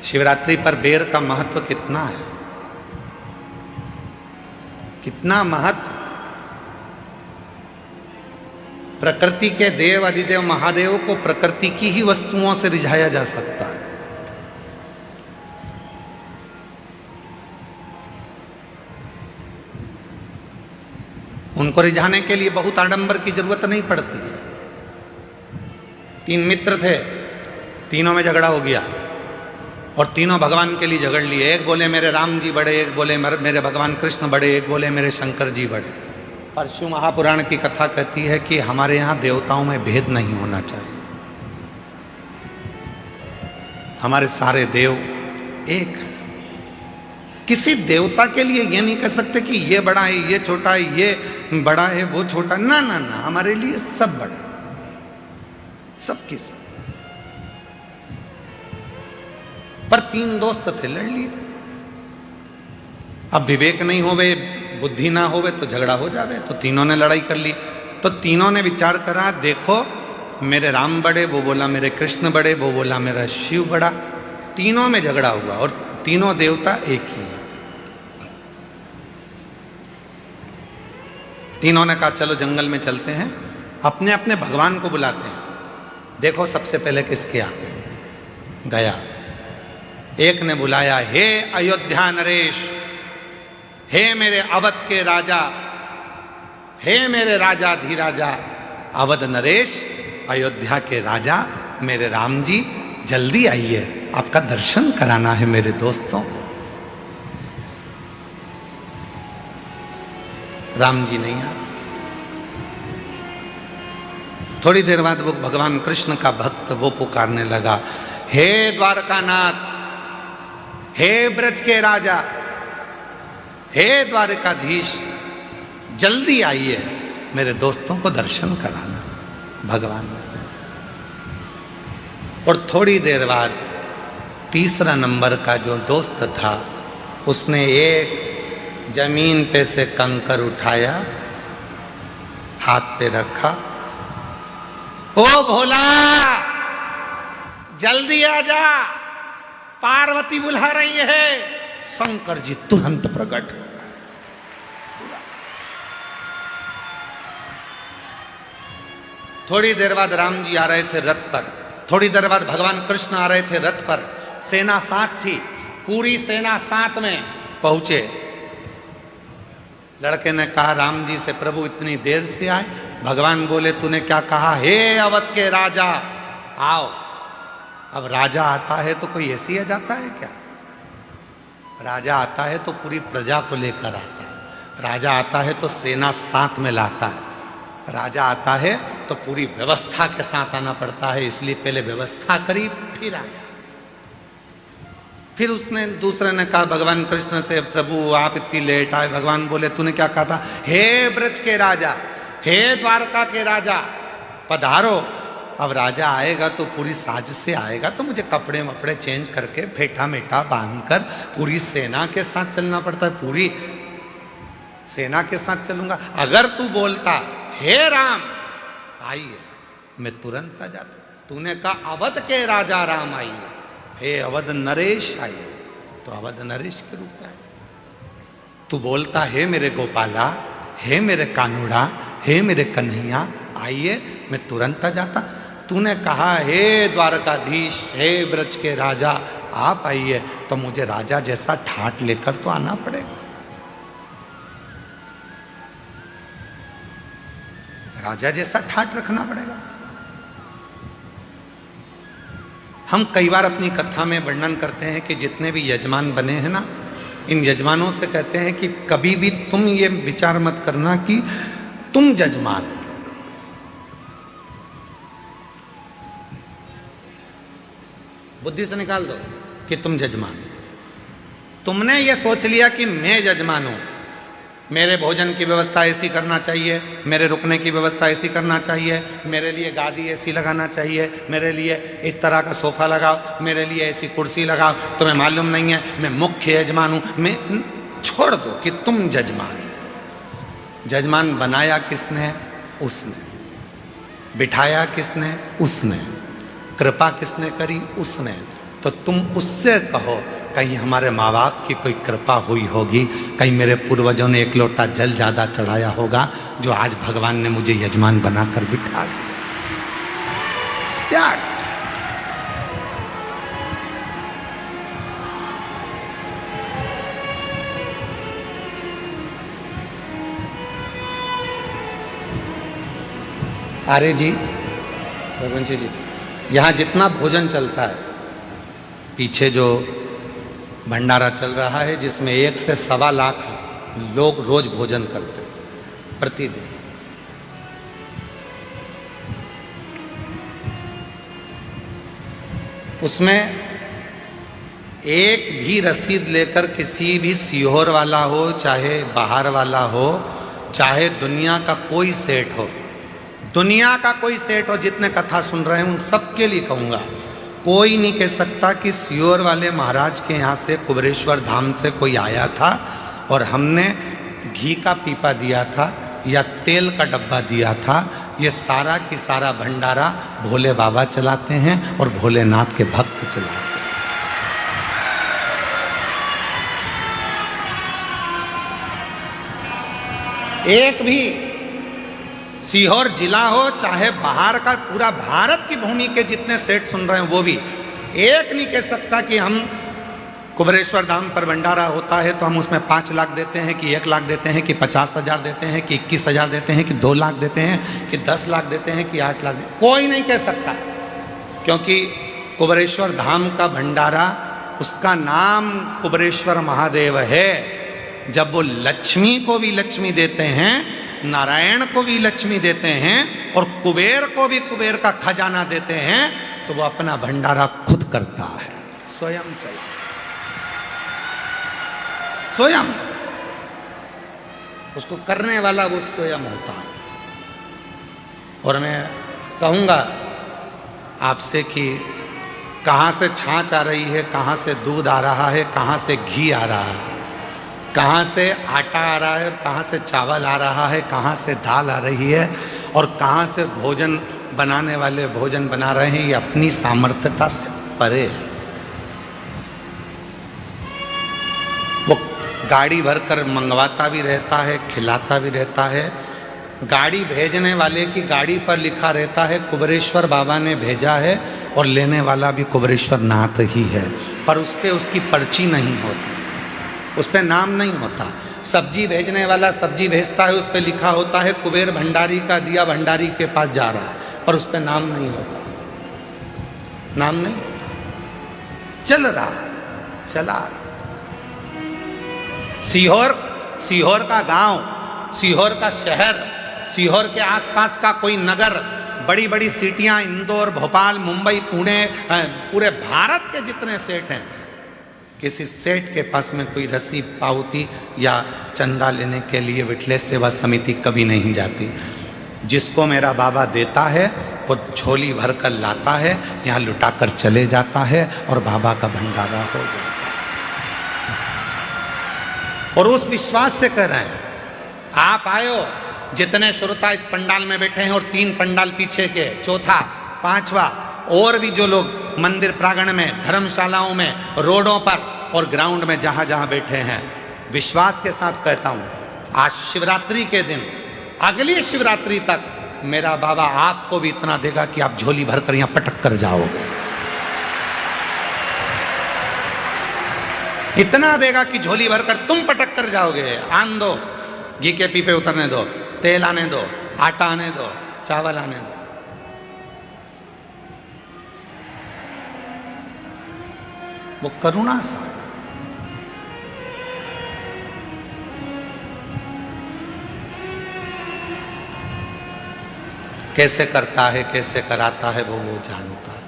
शिवरात्रि पर बेर का महत्व कितना है, कितना महत्व। प्रकृति के देव अधिदेव महादेव को प्रकृति की ही वस्तुओं से रिझाया जा सकता है। उनको रिझाने के लिए बहुत आडंबर की जरूरत नहीं पड़ती है। 3 मित्र थे, तीनों में झगड़ा हो गया और तीनों भगवान के लिए झगड़ लिए। एक बोले मेरे राम जी बड़े, एक बोले मेरे भगवान कृष्ण बड़े, एक बोले मेरे शंकर जी बड़े। पर शिव महापुराण की कथा कहती है कि हमारे यहाँ देवताओं में भेद नहीं होना चाहिए, हमारे सारे देव एक है। किसी देवता के लिए ये नहीं कह सकते कि ये बड़ा है, ये छोटा है, ये बड़ा है, वो छोटा। ना ना ना, हमारे लिए सब बड़ा, सब किस। पर 3 दोस्त थे, लड़ लिए। अब विवेक नहीं होवे, बुद्धि ना होवे तो झगड़ा हो जावे। तो तीनों ने लड़ाई कर ली। तो तीनों ने विचार करा, देखो मेरे राम बड़े, वो बोला मेरे कृष्ण बड़े, वो बोला मेरा शिव बड़ा। तीनों में झगड़ा हुआ और तीनों देवता एक ही हैं। तीनों ने कहा चलो जंगल में चलते हैं, अपने अपने भगवान को बुलाते हैं, देखो सबसे पहले किसके आते हैं। गया, एक ने बुलाया, हे अयोध्या नरेश, हे मेरे अवध के राजा, हे मेरे राजा धीराजा, अवध नरेश, अयोध्या के राजा मेरे राम जी, जल्दी आइए, आपका दर्शन कराना है मेरे दोस्तों। राम जी नहीं आए। थोड़ी देर बाद वो भगवान कृष्ण का भक्त वो पुकारने लगा, हे द्वारकानाथ, हे ब्रज के राजा, हे द्वारकाधीश, जल्दी आइए, मेरे दोस्तों को दर्शन कराना। भगवान ने। और थोड़ी देर बाद तीसरा नंबर का जो दोस्त था, उसने एक जमीन पे से कंकर उठाया, हाथ पे रखा, ओ भोला जल्दी आ जा, पार्वती बुला रही है। शंकर जी तुरंत प्रकट। थोड़ी देर बाद राम जी आ रहे थे रथ पर, थोड़ी देर बाद भगवान कृष्ण आ रहे थे रथ पर। सेना साथ थी, पूरी सेना साथ में पहुंचे। लड़के ने कहा राम जी से, प्रभु इतनी देर से आए? भगवान बोले तूने क्या कहा, हे अवध के राजा आओ। अब राजा आता है तो कोई ऐसे ही जाता है क्या? राजा आता है तो पूरी प्रजा को लेकर आता है। राजा आता है तो सेना साथ में लाता है। राजा आता है तो पूरी व्यवस्था के साथ आना पड़ता है, इसलिए पहले व्यवस्था करी फिर आया। फिर उसने दूसरे ने कहा भगवान कृष्ण से, प्रभु आप इतनी लेट आए। भगवान बोले तूने क्या कहा था, हे ब्रज के राजा, हे द्वारका के राजा पधारो। अब राजा आएगा तो पूरी साज से आएगा, तो मुझे कपड़े वपड़े चेंज करके फेटा मेटा बांध कर पूरी सेना के साथ चलना पड़ता है। पूरी सेना के साथ चलूंगा। अगर तू बोलता हे राम आइए, मैं तुरंत आ जाता। तूने कहा अवध के राजा राम आइए, हे अवध नरेश आइए, तो अवध नरेश के रूप में आए। तू बोलता हे मेरे गोपाला, हे मेरे कानूड़ा, हे मेरे कन्हैया आइए, मैं तुरंत आ जाता। तूने कहा हे द्वारकाधीश, हे ब्रज के राजा आप आइए, तो मुझे राजा जैसा ठाट लेकर तो आना पड़ेगा। राजा जैसा ठाट रखना पड़ेगा। हम कई बार अपनी कथा में वर्णन करते हैं कि जितने भी यजमान बने हैं ना, इन यजमानों से कहते हैं कि कभी भी तुम ये विचार मत करना कि तुम यजमान। बुद्धि से निकाल दो कि तुम यजमान। तुमने ये सोच लिया कि मैं यजमान हूं, मेरे भोजन की व्यवस्था ऐसी करना चाहिए, मेरे रुकने की व्यवस्था ऐसी करना चाहिए, मेरे लिए गादी ऐसी लगाना चाहिए, मेरे लिए इस तरह का सोफा लगाओ, मेरे लिए ऐसी कुर्सी लगाओ। तुम्हें मालूम नहीं है मैं मुख्य यजमान हूं। मैं छोड़ दो कि तुम यजमान। यजमान बनाया किसने? उसने। बिठाया किसने? उसने। कृपा किसने करी? उसने। तो तुम उससे कहो कहीं हमारे माँ बाप की कोई कृपा हुई होगी, कहीं मेरे पूर्वजों ने एक लोटा जल ज्यादा चढ़ाया होगा, जो आज भगवान ने मुझे यजमान बनाकर बिठा दिया। त्याग। अरे जी रघुवंशी जी, यहाँ जितना भोजन चलता है, पीछे जो भंडारा चल रहा है जिसमें 1 से 1.25 लाख लोग रोज भोजन करते हैं प्रतिदिन। उसमें एक भी रसीद लेकर किसी भी सीहोर वाला हो, चाहे बाहर वाला हो, चाहे दुनिया का कोई सेठ हो, दुनिया का कोई सेठ हो, जितने कथा सुन रहे हैं उन सबके लिए कहूँगा, कोई नहीं कह सकता कि सीहोर वाले महाराज के यहाँ से कुबेरेश्वर धाम से कोई आया था और हमने घी का पीपा दिया था या तेल का डब्बा दिया था। ये सारा की सारा भंडारा भोले बाबा चलाते हैं और भोलेनाथ के भक्त चलाते हैं। एक भी सीहोर जिला हो, चाहे बाहर का पूरा भारत की भूमि के जितने सेठ सुन रहे हैं वो भी एक नहीं कह सकता कि हम कुबेरेश्वर धाम पर भंडारा होता है तो हम उसमें 5 लाख देते हैं कि 1 लाख देते हैं कि 50,000 देते हैं कि 21,000 देते हैं कि 2 लाख देते हैं कि 10 लाख देते हैं कि 8 लाख देते हैं। कोई नहीं कह सकता, क्योंकि कुबेरेश्वर धाम का भंडारा, उसका नाम कुबेरेश्वर महादेव है। जब वो लक्ष्मी को भी लक्ष्मी देते हैं, नारायण को भी लक्ष्मी देते हैं और कुबेर को भी कुबेर का खजाना देते हैं, तो वो अपना भंडारा खुद करता है, स्वयं चला, स्वयं। उसको करने वाला वो स्वयं होता है। और मैं कहूँगा आपसे कि कहाँ से छाछ आ रही है, कहाँ से दूध आ रहा है, कहाँ से घी आ रहा है, कहाँ से आटा आ रहा है, कहाँ से चावल आ रहा है, कहाँ से दाल आ रही है और कहाँ से भोजन बनाने वाले भोजन बना रहे हैं, ये अपनी सामर्थ्यता से परे है। वो गाड़ी भरकर मंगवाता भी रहता है, खिलाता भी रहता है। गाड़ी भेजने वाले की गाड़ी पर लिखा रहता है कुबेरेश्वर बाबा ने भेजा है, और लेने वाला भी कुबेरेश्वर नाथ ही है, पर उस पर उसकी पर्ची नहीं होती, उस पर नाम नहीं होता। सब्जी भेजने वाला सब्जी भेजता है, उस पर लिखा होता है कुबेर भंडारी का दिया भंडारी के पास जा रहा है, पर उस पर नाम नहीं होता, नाम नहीं होता, चल रहा, चला रहा। सीहोर का गांव, सीहोर का शहर, सीहोर के आसपास का कोई नगर, बड़ी बड़ी सिटियां, इंदौर, भोपाल, मुंबई, पुणे, पूरे भारत के जितने सेठ हैं, किसी सेठ के पास में कोई रसीद, पावती या चंदा लेने के लिए विठलेश सेवा समिति कभी नहीं जाती। जिसको मेरा बाबा देता है वो झोली भर कर लाता है, यहाँ लुटा कर चले जाता है और बाबा का भंडारा हो जाता है। और उस विश्वास से कह रहे हैं, आप आयो, जितने श्रोता इस पंडाल में बैठे हैं और 3 पंडाल पीछे के, चौथा, 5वां, और भी जो लोग मंदिर प्रांगण में, धर्मशालाओं में, रोडों पर और ग्राउंड में जहां जहां बैठे हैं, विश्वास के साथ कहता हूं, आज शिवरात्रि के दिन, अगली शिवरात्रि तक मेरा बाबा आपको भी इतना देगा कि आप झोली भरकर यहां पटक कर जाओगे। इतना देगा कि झोली भरकर तुम पटक कर जाओगे। आन दो, घी के पीपे उतरने दो, तेल आने दो, आटा आने दो, चावल आने दो। वो करुणा सा, कैसे करता है, कैसे कराता है, वो जानता है।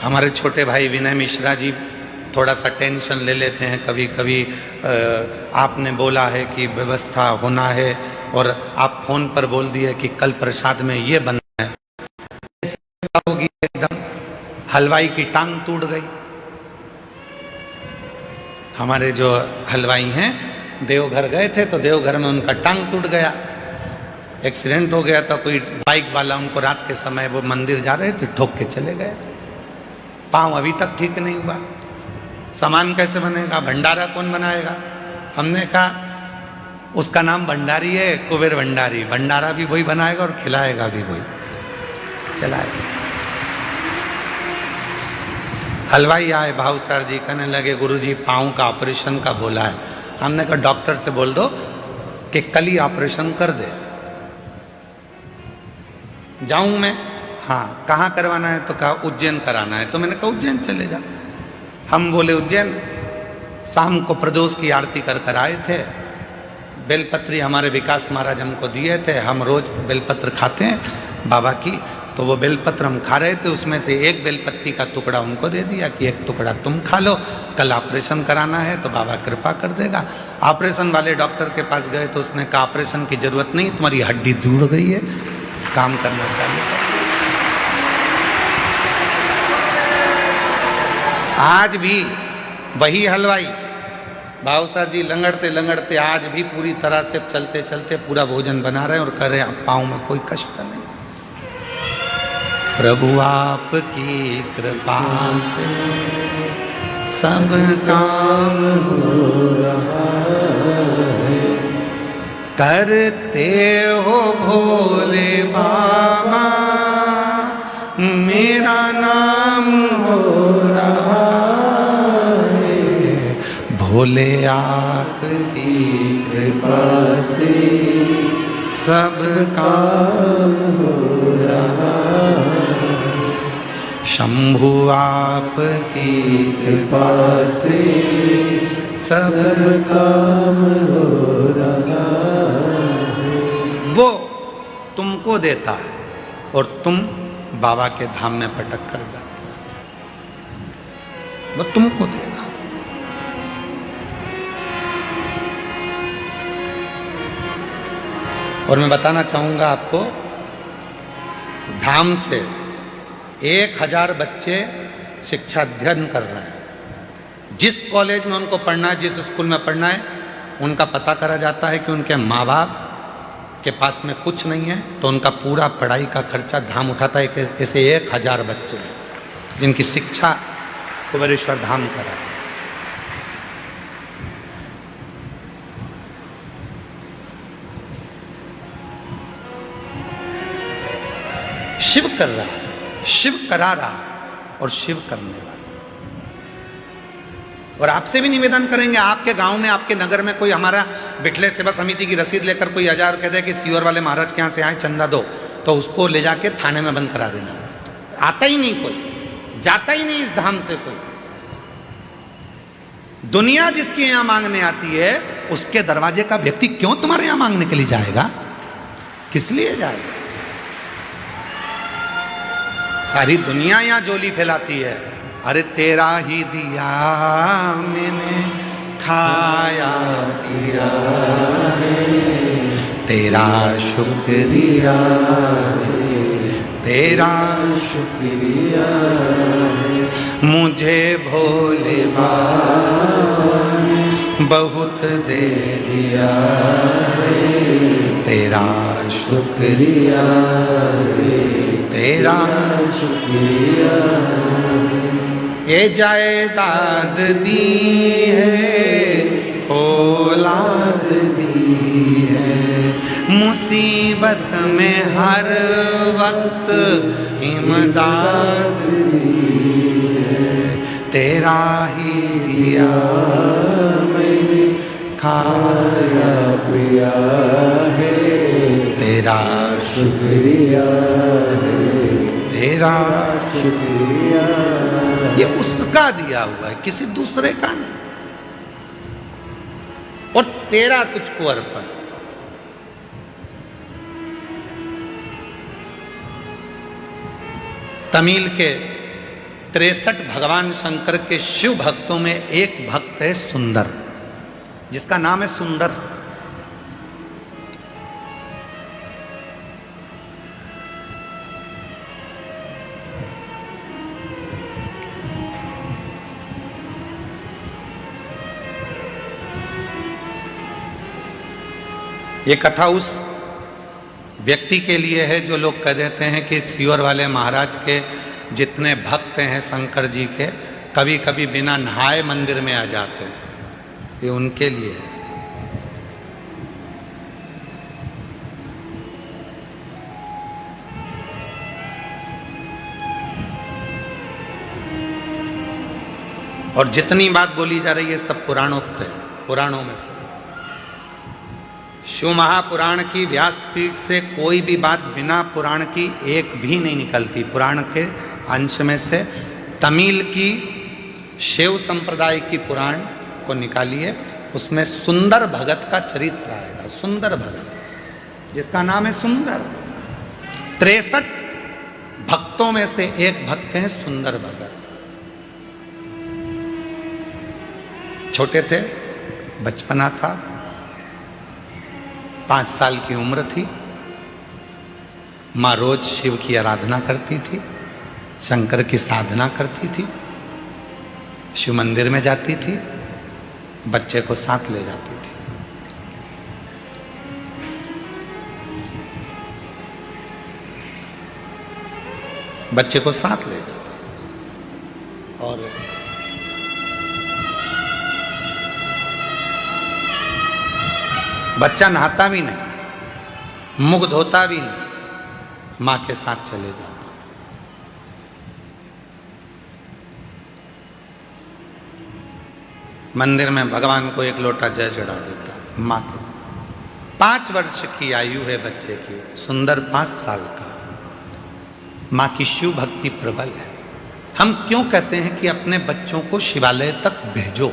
हमारे छोटे भाई विनय मिश्रा जी थोड़ा सा टेंशन ले लेते हैं कभी कभी। आपने बोला है कि व्यवस्था होना है और आप फोन पर बोल दिए कि कल प्रसाद में ये बनना है, होगी एकदम हलवाई की टांग टूट गई। हमारे जो हलवाई हैं देवघर गए थे तो देवघर में उनका टांग टूट गया, एक्सीडेंट हो गया था। कोई बाइक वाला उनको रात के समय, वो मंदिर जा रहे थे, ठोक के चले गए। पाँव अभी तक ठीक नहीं हुआ। सामान कैसे बनेगा, भंडारा कौन बनाएगा? हमने कहा उसका नाम भंडारी है, कुबेर भंडारी। भंडारा भी वही बनाएगा और खिलाएगा भी वही, चलाएगा। हलवाई आए, भाव सर जी कहने लगे गुरुजी पाँव का ऑपरेशन का बोला है। हमने कहा डॉक्टर से बोल दो कि कल ही ऑपरेशन कर दे। जाऊं मैं? हाँ। कहाँ करवाना है? तो कहा उज्जैन कराना है। तो मैंने कहा उज्जैन चले जा। हम बोले उज्जैन। शाम को प्रदोष की आरती कर कर आए थे। बेलपत्री हमारे विकास महाराज हमको दिए थे, हम रोज बेलपत्र खाते हैं बाबा की। तो वो बेलपत्र हम खा रहे थे, उसमें से एक बेलपत्ती का टुकड़ा उनको दे दिया कि एक टुकड़ा तुम खा लो, कल ऑपरेशन कराना है तो बाबा कृपा कर देगा। ऑपरेशन वाले डॉक्टर के पास गए तो उसने कहा ऑपरेशन की जरूरत नहीं, तुम्हारी हड्डी जुड़ गई है, काम करना चाहिए। आज भी वही हलवाई भाव सर जी लंगड़ते लंगड़ते आज भी पूरी तरह से चलते चलते पूरा भोजन बना रहे हैं और कह रहे हैं पाँव में कोई कष्ट नहीं। प्रभु आपकी कृपा से सब काम हो रहा है, करते हो भोले बाबा मेरा नाम हो रहा है। भोले आपकी कृपा से सब काम हो रहा है। शंभु आपकी कृपा से सब काम हो रहा है। वो तुमको देता है और तुम बाबा के धाम में पटक कर जाते हो, वो तुमको देगा। और मैं बताना चाहूंगा आपको, धाम से 1000 बच्चे शिक्षा अध्ययन कर रहे हैं। जिस कॉलेज में उनको पढ़ना है, जिस स्कूल में पढ़ना है, उनका पता करा जाता है कि उनके माँ बाप के पास में कुछ नहीं है, तो उनका पूरा पढ़ाई का खर्चा धाम उठाता है। ऐसे 1000 बच्चे जिनकी शिक्षा कुबेरेश्वर धाम करा। शिव कर रहा है, शिव करा रहा है और शिव करने वाला। और आपसे भी निवेदन करेंगे, आपके गांव में, आपके नगर में कोई हमारा बिठले सेवा समिति की रसीद लेकर कोई 1000 कहते हैं कि सीवर वाले महाराज के यहाँ से आए चंदा दो, तो उसको ले जाके थाने में बंद करा देना। आता ही नहीं कोई, जाता ही नहीं इस धाम से कोई। दुनिया जिसके यहां मांगने आती है उसके दरवाजे का व्यक्ति क्यों तुम्हारे यहां मांगने के लिए जाएगा? किस लिए जाएगा? सारी दुनिया यहां जोली फैलाती है, अरे तेरा ही दिया मैंने खाया पिया, तेरा शुक्रिया, तेरा शुक्रिया, मुझे भोले बाबा बहुत दे दिया, तेरा शुक्रिया, तेरा शुक्रिया। ये जायदाद दी है, औलाद दी है, मुसीबत में हर वक्त इमदाद दी है, तेरा ही दिया मैंने खाया पिया है, तेरा शुक्रिया है, तेरा शुक्रिया। ये उसका दिया हुआ है, किसी दूसरे का नहीं। और तेरा तुझको अर्पण। तमिल के 63 भगवान शंकर के शिव भक्तों में एक भक्त है सुंदर, जिसका नाम है सुंदर। ये कथा उस व्यक्ति के लिए है जो लोग कह देते हैं कि सीवर वाले महाराज के जितने भक्त हैं शंकर जी के, कभी कभी बिना नहाए मंदिर में आ जाते हैं, ये उनके लिए है। और जितनी बात बोली जा रही है सब पुराणोक्त है, पुराणों में से। शिव महापुराण की व्यासपीठ से कोई भी बात बिना पुराण की एक भी नहीं निकलती। पुराण के अंश में से तमिल की शिव संप्रदाय की पुराण को निकालिए, उसमें सुंदर भगत का चरित्र आएगा। सुंदर भगत, जिसका नाम है सुंदर। 63 भक्तों में से एक भक्त हैं सुंदर भगत। छोटे थे, बचपना था, 5 साल की उम्र थी। माँ रोज शिव की आराधना करती थी, शंकर की साधना करती थी, शिव मंदिर में जाती थी, बच्चे को साथ ले जाती थी। बच्चे को साथ ले जाती और बच्चा नहाता भी नहीं, मुख धोता भी नहीं, मां के साथ चले जाता। मंदिर में भगवान को एक लोटा जल चढ़ा देता मां के साथ। 5 वर्ष की आयु है बच्चे की, सुंदर 5 साल का। मां की शिव भक्ति प्रबल है। हम क्यों कहते हैं कि अपने बच्चों को शिवालय तक भेजो?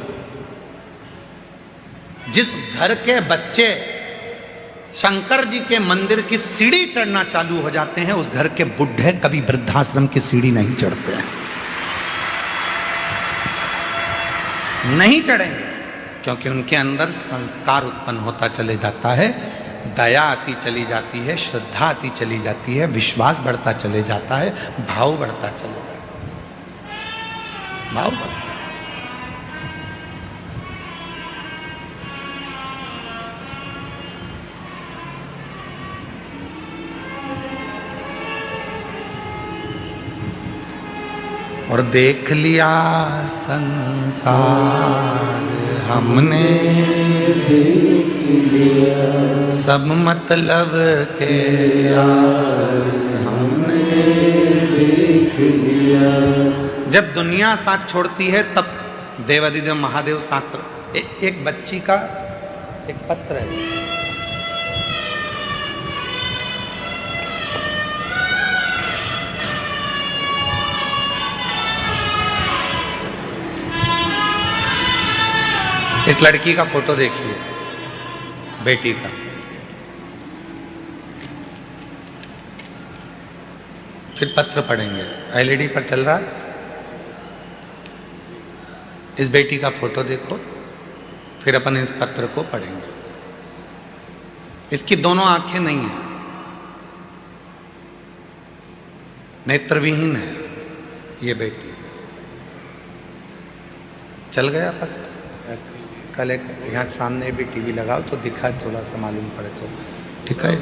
जिस घर के बच्चे शंकर जी के मंदिर की सीढ़ी चढ़ना चालू हो जाते हैं, उस घर के बुढ़े कभी वृद्धाश्रम की सीढ़ी नहीं चढ़ते हैं, नहीं चढ़ेंगे, क्योंकि उनके अंदर संस्कार उत्पन्न होता चले जाता है, दया आती चली जाती है, श्रद्धा आती चली जाती है, विश्वास बढ़ता चले जाता है, भाव बढ़ता चले जाता है, भाव बढ़ता। और देख लिया संसार हमने, देख लिया सब मतलब के यार हमने, देख लिया। जब दुनिया साथ छोड़ती है तब देवादिदेव महादेव शास्त्र, एक बच्ची का एक पत्र है। इस लड़की का फोटो देखिए, बेटी का। फिर पत्र पढ़ेंगे, एलईडी पर चल रहा है। इस बेटी का फोटो देखो, फिर अपन इस पत्र को पढ़ेंगे। इसकी दोनों आंखें नहीं है, नेत्रविहीन है ये बेटी। चल गया पत्र। कल एक यहाँ सामने भी टीवी लगाओ तो दिखा, थोड़ा सा मालूम पड़े तो ठीक है।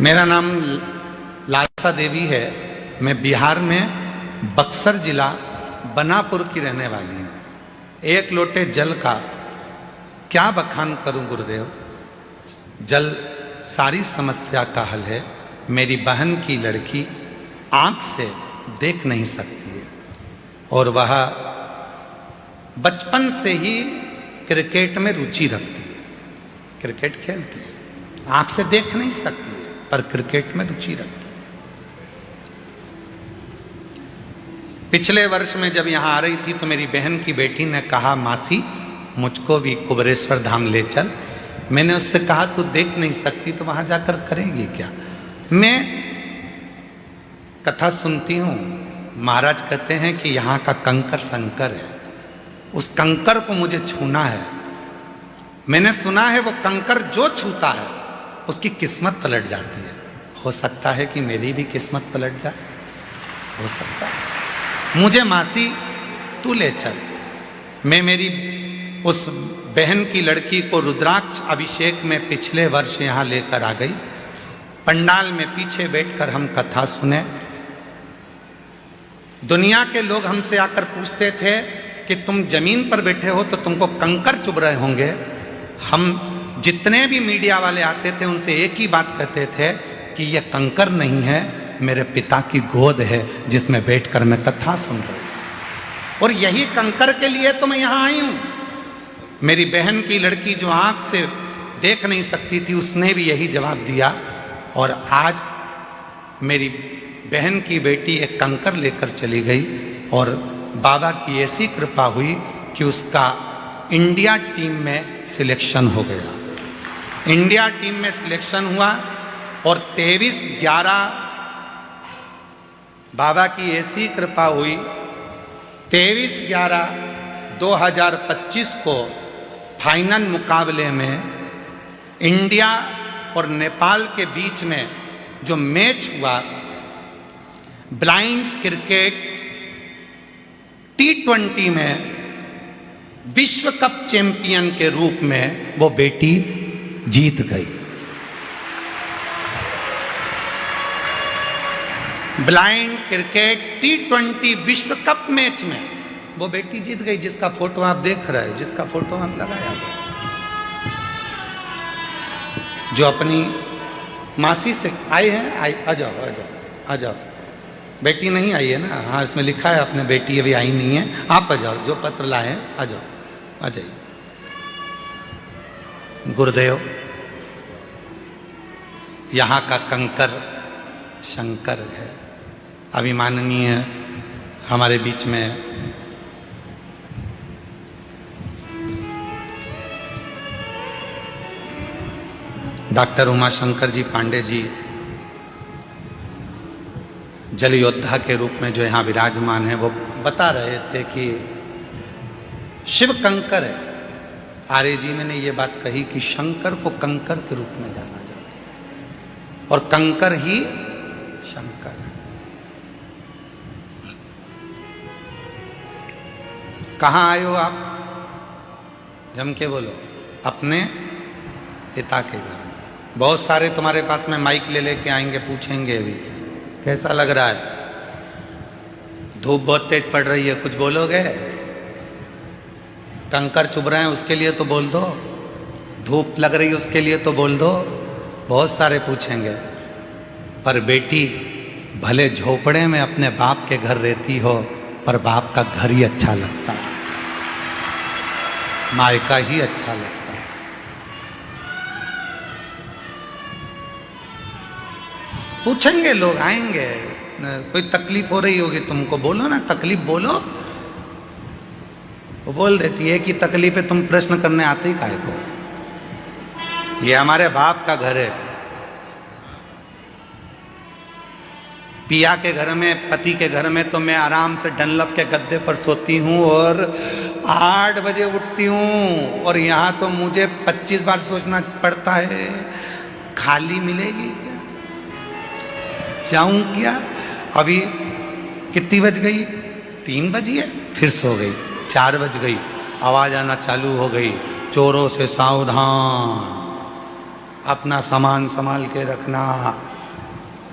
मेरा नाम लालसा देवी है। मैं बिहार में बक्सर जिला बनापुर की रहने वाली हूँ। एक लोटे जल का क्या बखान करूं गुरुदेव। जल सारी समस्या का हल है। मेरी बहन की लड़की आंख से देख नहीं सकती है और वह बचपन से ही क्रिकेट में रुचि रखती है। क्रिकेट खेलती है, आंख से देख नहीं सकती है पर क्रिकेट में रुचि रखती है। पिछले वर्ष में जब यहां आ रही थी तो मेरी बहन की बेटी ने कहा, मासी मुझको भी कुबेरेश्वर धाम ले चल। मैंने उससे कहा तू देख नहीं सकती तो वहां जाकर करेगी क्या। मैं कथा सुनती हूं, महाराज कहते हैं कि यहाँ का कंकर शंकर है, उस कंकर को मुझे छूना है। मैंने सुना है वो कंकर जो छूता है उसकी किस्मत पलट जाती है। हो सकता है कि मेरी भी किस्मत पलट जाए, हो सकता है। मुझे मासी तू ले चल। मैं मेरी उस बहन की लड़की को रुद्राक्ष अभिषेक में पिछले वर्ष यहाँ लेकर आ गई। पंडाल में पीछे बैठकर हम कथा सुने। दुनिया के लोग हमसे आकर पूछते थे कि तुम जमीन पर बैठे हो तो तुमको कंकर चुभ रहे होंगे। हम जितने भी मीडिया वाले आते थे उनसे एक ही बात कहते थे कि यह कंकर नहीं है, मेरे पिता की गोद है जिसमें बैठकर मैं कथा सुन रहा हूं। और यही कंकर के लिए तो मैं यहां आई हूं। मेरी बहन की लड़की जो आंख से देख नहीं सकती थी उसने भी यही जवाब दिया। और आज मेरी बहन की बेटी एक कंकर लेकर चली गई और बाबा की ऐसी कृपा हुई कि उसका इंडिया टीम में सिलेक्शन हो गया। इंडिया टीम में सिलेक्शन हुआ और 23/11 बाबा की ऐसी कृपा हुई, 23/11/2025 को फाइनल मुकाबले में इंडिया और नेपाल के बीच में जो मैच हुआ, ब्लाइंड क्रिकेट T20 में विश्व कप चैंपियन के रूप में वो बेटी जीत गई। ब्लाइंड क्रिकेट T20 विश्व कप मैच में वो बेटी जीत गई, जिसका फोटो आप देख रहे हैं, जिसका फोटो हम लगाया गया। जो अपनी मासी से आए हैं, आ जाओ आ जाओ आ जाओ। बेटी नहीं आई है ना? हाँ, इसमें लिखा है अपने बेटी अभी आई नहीं है। आप आ जाओ, जो पत्र लाए हैं आ जाओ, आ जाइए। गुरुदेव, यहाँ का कंकर शंकर है। अभिमाननीय हमारे बीच में डॉक्टर उमाशंकर जी पांडे जी जल योद्धा के रूप में जो यहाँ विराजमान है, वो बता रहे थे कि शिव कंकर है। आर्य जी ने ये बात कही कि शंकर को कंकर के रूप में जाना जाता है और कंकर ही शंकर है। कहाँ आए हो आप? जम के बोलो। अपने पिता के घर। बहुत सारे तुम्हारे पास में माइक ले लेके आएंगे, पूछेंगे भी कैसा लग रहा है, धूप बहुत तेज पड़ रही है, कुछ बोलोगे? कंकर चुभ रहे हैं उसके लिए तो बोल दो, धूप लग रही है उसके लिए तो बोल दो। बहुत सारे पूछेंगे, पर बेटी भले झोपड़े में अपने बाप के घर रहती हो, पर बाप का घर ही अच्छा लगता है, मायका ही अच्छा लगता है। पूछेंगे लोग, आएंगे, कोई तकलीफ हो रही होगी तुमको, बोलो ना, तकलीफ बोलो। वो बोल देती है कि तकलीफ है, तुम प्रश्न करने आते ही काहे को। ये हमारे बाप का घर है। पिया के घर में, पति के घर में तो मैं आराम से डनलप के गद्दे पर सोती हूँ और 8 बजे उठती हूँ, और यहाँ तो मुझे 25 बार सोचना पड़ता है, खाली मिलेगी क्या, जाऊं क्या। अभी कितनी बज गई, 3 बजी है, फिर सो गई। 4 बज गई, आवाज आना चालू हो गई, चोरों से सावधान, अपना सामान संभाल के रखना,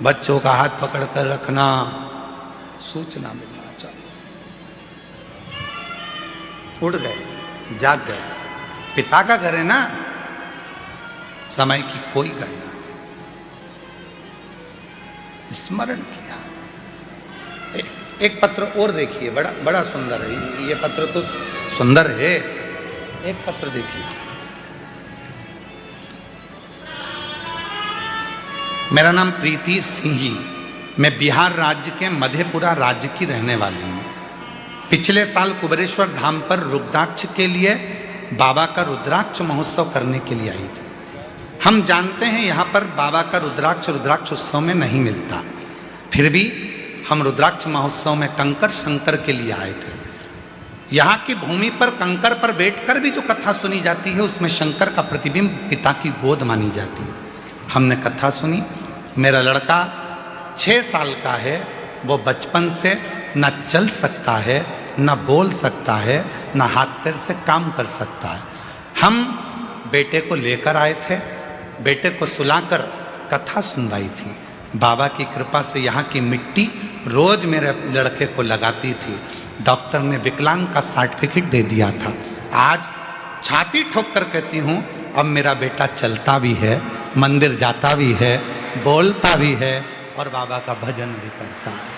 बच्चों का हाथ पकड़ कर रखना, सूचना मिलना चालू। उड़ गए, जाग गए। पिता का घर है ना, समय की कोई गणना नहीं। स्मरण किया। एक पत्र और देखिए, बड़ा बड़ा सुंदर है ये पत्र, तो सुंदर है। एक पत्र देखिए। मेरा नाम प्रीति सिंही, मैं बिहार राज्य के मधेपुरा राज्य की रहने वाली हूँ। पिछले साल कुबेरेश्वर धाम पर रुद्राक्ष के लिए बाबा का रुद्राक्ष महोत्सव करने के लिए आई थी। हम जानते हैं यहाँ पर बाबा का रुद्राक्ष उत्सव में नहीं मिलता, फिर भी हम रुद्राक्ष महोत्सव में कंकर शंकर के लिए आए थे। यहाँ की भूमि पर कंकर पर बैठकर भी जो कथा सुनी जाती है, उसमें शंकर का प्रतिबिंब पिता की गोद मानी जाती है। हमने कथा सुनी। मेरा लड़का 6 साल का है, वो बचपन से न चल सकता है, न बोल सकता है, न हाथ पैर से काम कर सकता है। हम बेटे को लेकर आए थे, बेटे को सुलाकर कथा सुनवाई थी। बाबा की कृपा से यहाँ की मिट्टी रोज मेरे लड़के को लगाती थी। डॉक्टर ने विकलांग का सर्टिफिकेट दे दिया था। आज छाती ठोक कर कहती हूँ, अब मेरा बेटा चलता भी है, मंदिर जाता भी है, बोलता भी है और बाबा का भजन भी करता है।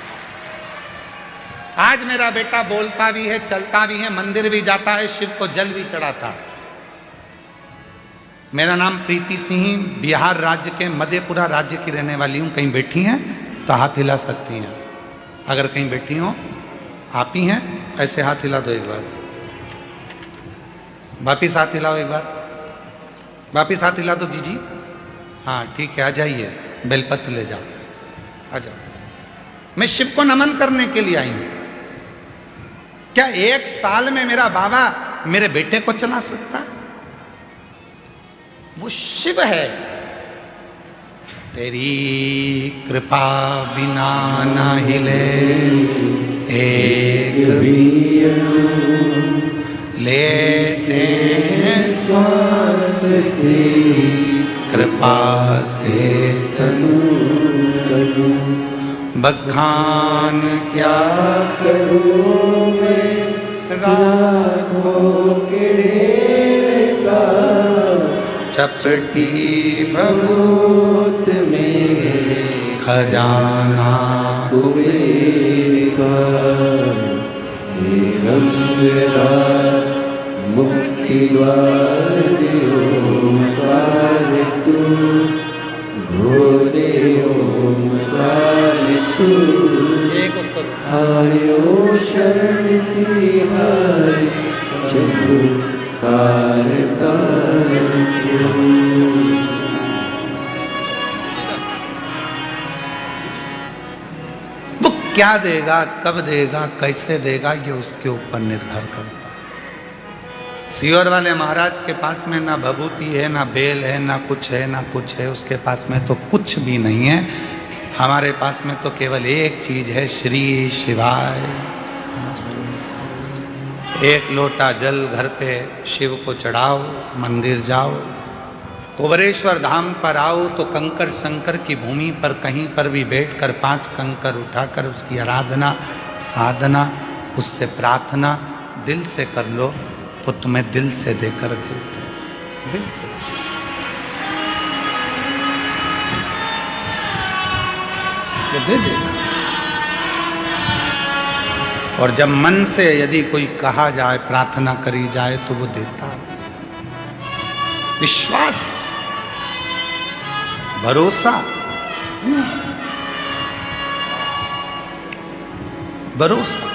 आज मेरा बेटा बोलता भी है, चलता भी है, मंदिर भी जाता है, शिव को जल भी चढ़ाता है। मेरा नाम प्रीति सिंह, बिहार राज्य के मधेपुरा राज्य की रहने वाली हूँ। कहीं बैठी हैं तो हाथ हिला सकती हैं। अगर कहीं बैठी हो, आप ही हैं, ऐसे हाथ हिला दो एक बार, वापिस हाथ हिलाओ एक बार, वापिस हाथ हिला दो जीजी। हाँ ठीक है, आ जाइए, बेलपत्र ले जाओ, आ जाओ। मैं शिव को नमन करने के लिए आई हूं। क्या 1 साल में मेरा बाबा मेरे बेटे को चला सकता है? वो शिव है। तेरी कृपा बिना ना हिले एक लेते हैं श्वास तेरी कृपा से तनु तनु, बखान क्या करूं मैं राखों के रेता, चपटी भभूत में खजाना कुबेर का, हे गंगा मुक्ति द्वार ओमकार तू, भोले ओमकार तू, एक उसको आयो शरण तिहारी शंभु कारता। वो क्या देगा, कब देगा, कैसे देगा, ये उसके ऊपर निर्भर करता है। सियोर वाले महाराज के पास में ना भभूति है, ना बेल है, ना कुछ है, ना कुछ है। उसके पास में तो कुछ भी नहीं है। हमारे पास में तो केवल एक चीज है, श्री शिवाय। एक लोटा जल घर पे शिव को चढ़ाओ, मंदिर जाओ, कुबेरेश्वर धाम पर आओ तो कंकर शंकर की भूमि पर कहीं पर भी बैठकर 5 कंकर उठाकर उसकी आराधना, साधना, उससे प्रार्थना दिल से कर लो, वो तुम्हें दिल से देकर भेजते हैं, दिल से। वो दे देगा। और जब मन से यदि कोई कहा जाए, प्रार्थना करी जाए, तो वो देता है। विश्वास, भरोसा, भरोसा।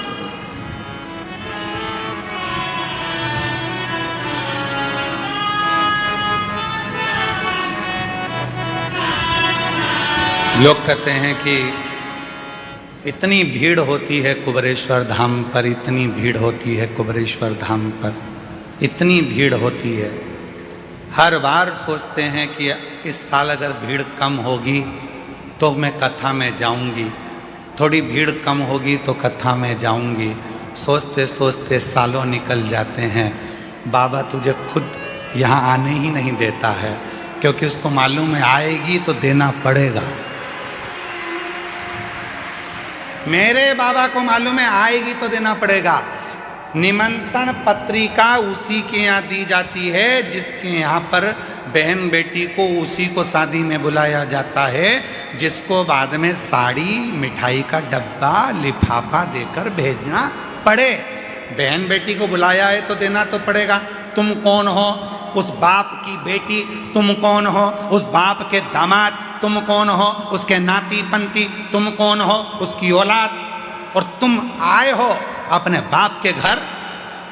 लोग कहते हैं कि इतनी भीड़ होती है कुबेरेश्वर धाम पर, इतनी भीड़ होती है कुबेरेश्वर धाम पर, इतनी भीड़ होती है। हर बार सोचते हैं कि इस साल अगर भीड़ कम होगी तो मैं कथा में जाऊंगी, थोड़ी भीड़ कम होगी तो कथा में जाऊंगी। सोचते सोचते सालों निकल जाते हैं। बाबा तुझे खुद यहाँ आने ही नहीं देता है, क्योंकि उसको मालूम है आएगी तो देना पड़ेगा। मेरे बाबा को मालूम है आएगी तो देना पड़ेगा। निमंत्रण पत्रिका उसी के यहाँ दी जाती है जिसके यहाँ पर बहन बेटी को उसी को शादी में बुलाया जाता है, जिसको बाद में साड़ी, मिठाई का डब्बा, लिफाफा देकर भेजना पड़े। बहन बेटी को बुलाया है तो देना तो पड़ेगा। तुम कौन हो? उस बाप की बेटी। तुम कौन हो? उस बाप के दामाद। तुम कौन हो? उसके नाती पंती। तुम कौन हो? उसकी औलाद। और तुम आए हो अपने बाप के घर,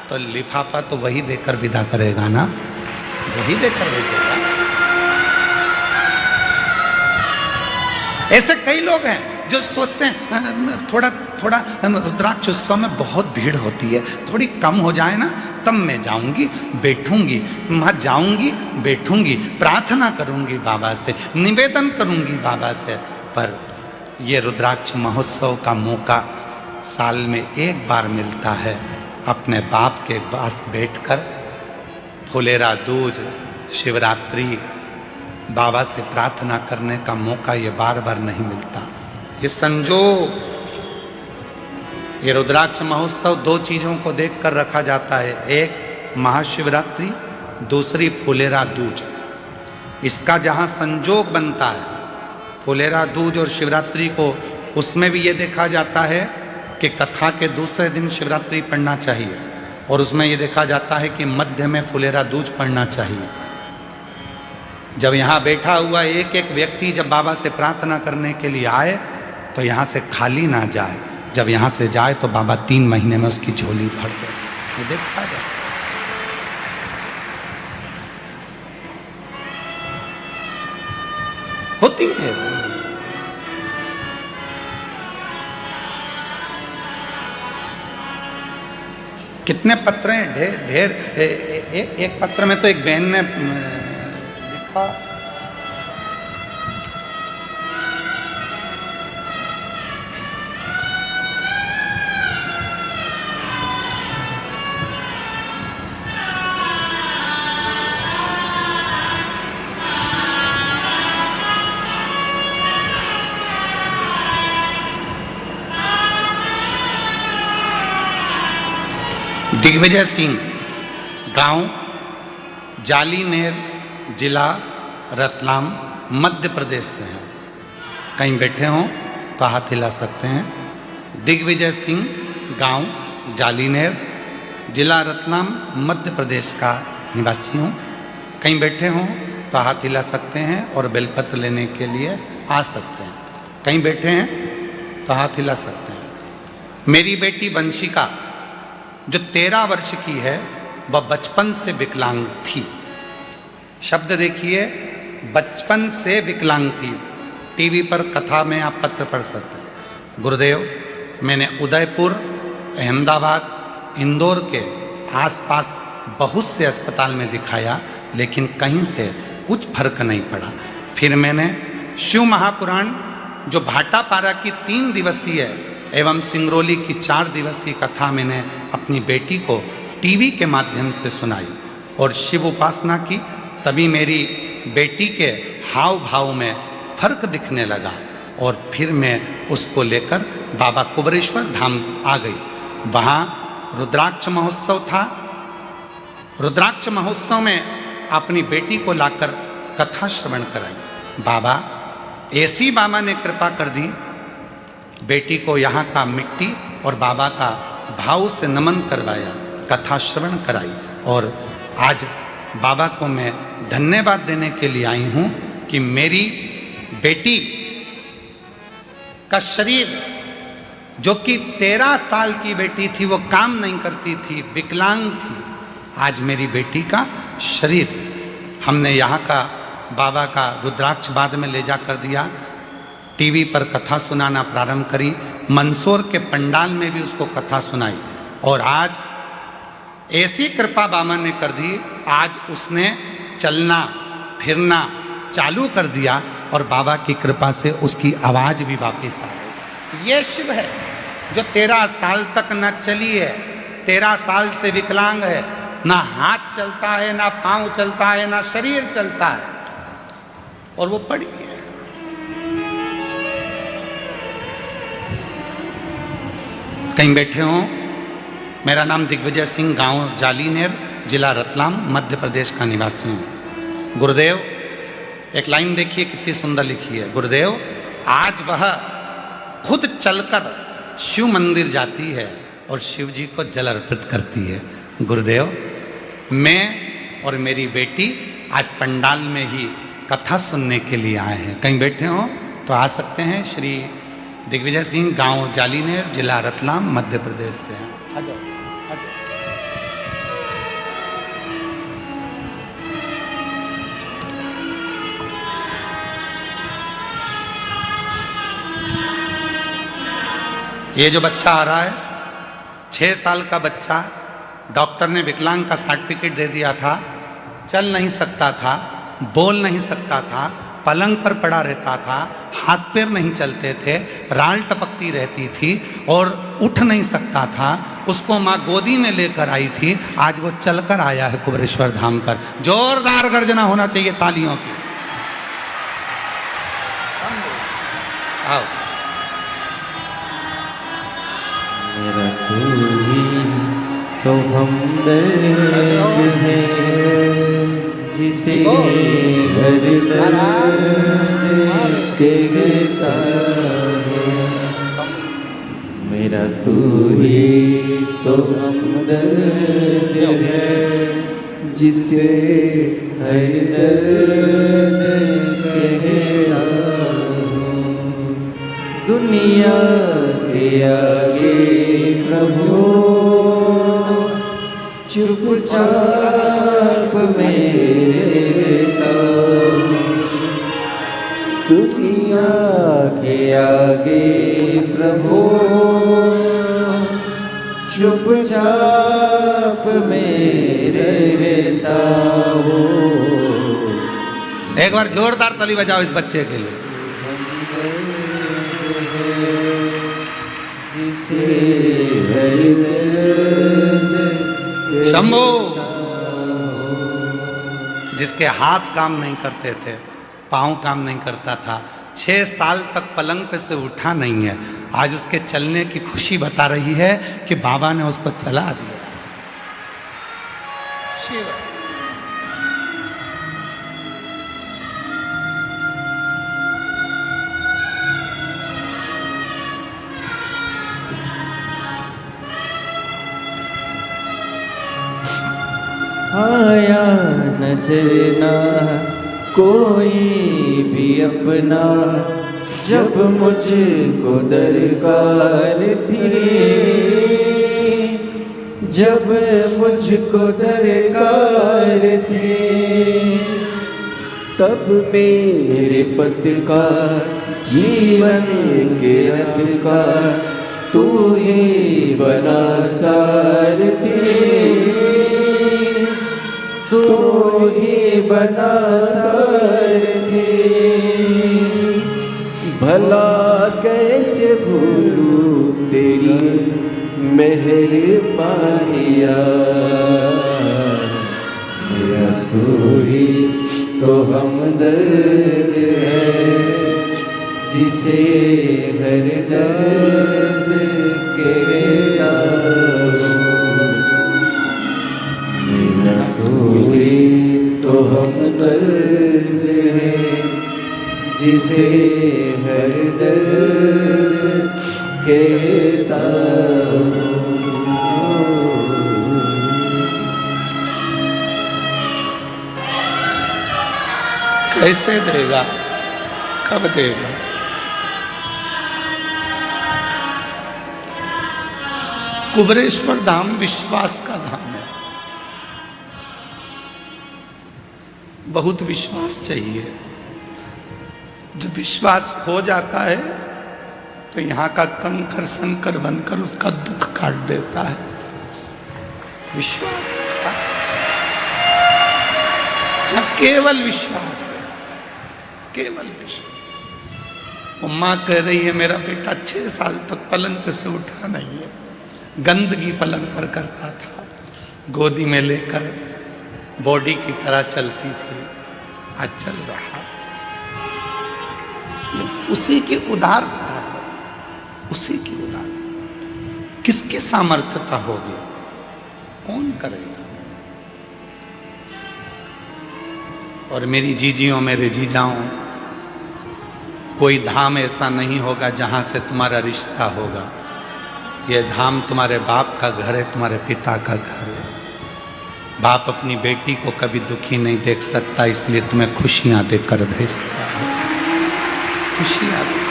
तो लिफाफा तो वही देकर विदा करेगा ना, वही देकर भेजेगा। ऐसे कई लोग हैं जो सोचते हैं थोड़ा थोड़ा रुद्राक्ष उत्सव में बहुत भीड़ होती है, थोड़ी कम हो जाए ना तब मैं जाऊंगी, बैठूंगी, मैं जाऊंगी, बैठूंगी, प्रार्थना करूंगी बाबा से, निवेदन करूंगी बाबा से। पर ये रुद्राक्ष महोत्सव का मौका साल में एक बार मिलता है। अपने बाप के पास बैठकर फुलेरा दूज, शिवरात्रि, बाबा से प्रार्थना करने का मौका ये बार बार नहीं मिलता। ये संजोग, ये रुद्राक्ष महोत्सव दो चीज़ों को देखकर रखा जाता है, एक महाशिवरात्रि, दूसरी फुलेरा दूज। इसका जहाँ संजोग बनता है फुलेरा दूज और शिवरात्रि को, उसमें भी ये देखा जाता है कि कथा के दूसरे दिन शिवरात्रि पढ़ना चाहिए, और उसमें ये देखा जाता है कि मध्य में फुलेरा दूज पढ़ना चाहिए। जब यहाँ बैठा हुआ एक एक व्यक्ति जब बाबा से प्रार्थना करने के लिए आए तो यहाँ से खाली ना जाए। जब यहाँ से जाए तो बाबा 3 महीने में उसकी झोली भर दे। ये देखा जाए। होती है। कितने पत्र हैं, ढेर ढेर। एक पत्र में तो एक बहन ने लिखा, दिग्विजय सिंह, गांव जालीनेर, जिला रतलाम, मध्य प्रदेश से हैं। कहीं बैठे हों तो हाथ हिला सकते हैं। दिग्विजय सिंह, गांव जालीनेर, जिला रतलाम, मध्य प्रदेश का निवासी हूँ। कहीं बैठे हों तो हाथ हिला सकते हैं और बेलपत्र लेने के लिए आ सकते हैं। कहीं बैठे हैं तो हाथ हिला सकते हैं। मेरी बेटी वंशिका जो 13 वर्ष की है, वह बचपन से विकलांग थी। शब्द देखिए, बचपन से विकलांग थी। टीवी पर कथा में आप पत्र पढ़ सकते हैं। गुरुदेव, मैंने उदयपुर, अहमदाबाद, इंदौर के आसपास बहुत से अस्पताल में दिखाया, लेकिन कहीं से कुछ फर्क नहीं पड़ा। फिर मैंने शिव महापुराण जो भाटापारा की 3 दिवसीय एवं सिंगरौली की 4 दिवसीय कथा मैंने अपनी बेटी को टीवी के माध्यम से सुनाई और शिव उपासना की। तभी मेरी बेटी के हाव भाव में फर्क दिखने लगा और फिर मैं उसको लेकर बाबा कुबेरेश्वर धाम आ गई। वहाँ रुद्राक्ष महोत्सव था। रुद्राक्ष महोत्सव में अपनी बेटी को लाकर कथा श्रवण कराई। बाबा, बाबा ने कृपा कर दी, बेटी को यहाँ का मिट्टी और बाबा का भाव से नमन करवाया, कथा श्रवण कराई। और आज बाबा को मैं धन्यवाद देने के लिए आई हूं कि मेरी बेटी का शरीर, जो कि 13 साल की बेटी थी, वो काम नहीं करती थी, विकलांग थी, आज मेरी बेटी का शरीर हमने यहाँ का बाबा का रुद्राक्ष बाद में ले जा कर दिया, टीवी पर कथा सुनाना प्रारंभ करी, मंदसौर के पंडाल में भी उसको कथा सुनाई। और आज ऐसी कृपा बाबा ने कर दी, आज उसने चलना फिरना चालू कर दिया और बाबा की कृपा से उसकी आवाज भी वापस आ गई। ये शिव है जो 13 साल तक न चली है, 13 साल से विकलांग है, ना हाथ चलता है, ना पांव चलता है, ना शरीर चलता है, और वो पड़ी है। कहीं बैठे हो। मेरा नाम दिग्विजय सिंह, गांव जालीनेर, जिला रतलाम, मध्य प्रदेश का निवासी हूं। गुरुदेव, एक लाइन देखिए कितनी सुंदर लिखी है। गुरुदेव, आज वह खुद चलकर शिव मंदिर जाती है और शिव जी को जल अर्पित करती है। गुरुदेव, मैं और मेरी बेटी आज पंडाल में ही कथा सुनने के लिए आए हैं। कहीं बैठे हो तो आ सकते हैं। श्री दिग्विजय सिंह, गांव जालीनेर, जिला रतलाम, मध्य प्रदेश से हैं। आ जाओ, आ जाओ। ये जो बच्चा आ रहा है, 6 साल का बच्चा, डॉक्टर ने विकलांग का सर्टिफिकेट दे दिया था, चल नहीं सकता था, बोल नहीं सकता था, पलंग पर पड़ा रहता था, हाथ पैर नहीं चलते थे, राल टपकती रहती थी और उठ नहीं सकता था। उसको माँ गोदी में लेकर आई थी, आज वो चलकर आया है कुबेरेश्वर धाम पर। जोरदार गर्जना होना चाहिए तालियों की। आओ। मेरा तू ही तो हमदर्द है, जिसे हर दर्द कहता है। मेरा तू ही तो हमदर्द है, जिसे हर दर्द कहता हूँ। दुनिया के आगे प्रभु चुपचाप मेरे दुनिया के आगे प्रभु चुपचाप मेरे रहता हो। एक बार जोरदार ताली बजाओ इस बच्चे के लिए। शंभो, जिसके हाथ काम नहीं करते थे, पाँव काम नहीं करता था, 6 साल तक पलंग पे से उठा नहीं है, आज उसके चलने की खुशी बता रही है कि बाबा ने उसको चला दिया। शिव। आया नजर ना कोई भी अपना, जब मुझको दरकार थी, जब मुझको दरकार थी, तब मेरे पद का जीवन के रथ का तू ही बना सारथी, तू ही बना सारथी। भला कैसे भूलूं तेरी मेहरबानियाँ, मेरा तू ही तो हमदर्द है, जिसे हर दर्द कहता हूँ। मेरा तू ही तो हमदर्द है, जिसे हर दर्द कहता हूँ। कैसे देगा, कब देगा? कुबरेश्वर धाम विश्वास का धाम है। बहुत विश्वास चाहिए। जब विश्वास हो जाता है तो यहाँ का कंकर संकर बनकर उसका दुख काट देता है। विश्वास यहाँ केवल विश्वास है, केवल विश्वास। वो माँ कह रही है मेरा बेटा 6 साल तक पलंग पे से उठा नहीं है, गंदगी पलंग पर करता था, गोदी में लेकर बॉडी की तरह चलती थी, आज चल रहा। उसी की उदारता है, उसी की उदारता। किसकी सामर्थ्यता होगी, कौन करेगा? और मेरी जीजियों, मेरे जीजाओं, कोई धाम ऐसा नहीं होगा जहां से तुम्हारा रिश्ता होगा। यह धाम तुम्हारे बाप का घर है, तुम्हारे पिता का घर है। बाप अपनी बेटी को कभी दुखी नहीं देख सकता, इसलिए तुम्हें खुशियां देकर भेजता है, खुशियां देकर।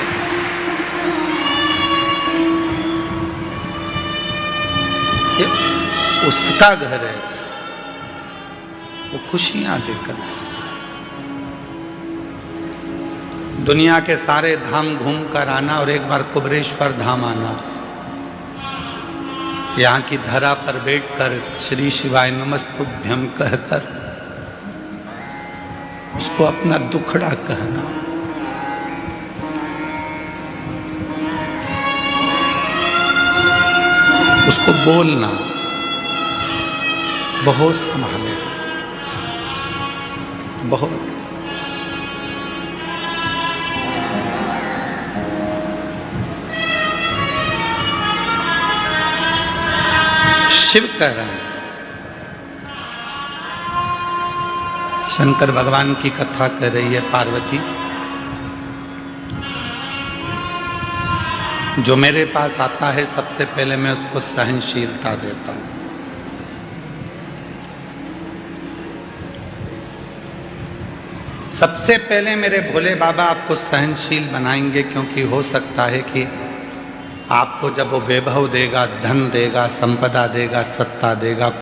ये उसका घर है, वो खुशियां देकर भेजता है। दुनिया के सारे धाम घूम कर आना और एक बार कुबरेश्वर धाम आना, यहाँ की धरा पर बैठकर श्री शिवाय नमस्तुभ्यम कहकर उसको अपना दुखड़ा कहना, उसको बोलना, बहुत संभाले, बहुत। शिव कह रहे हैं, शंकर भगवान की कथा कह रही है पार्वती, जो मेरे पास आता है सबसे पहले मैं उसको सहनशीलता देता हूं। सबसे पहले मेरे भोले बाबा आपको सहनशील बनाएंगे, क्योंकि हो सकता है कि आपको जब वो वैभव देगा, धन देगा, संपदा देगा, सत्ता देगा,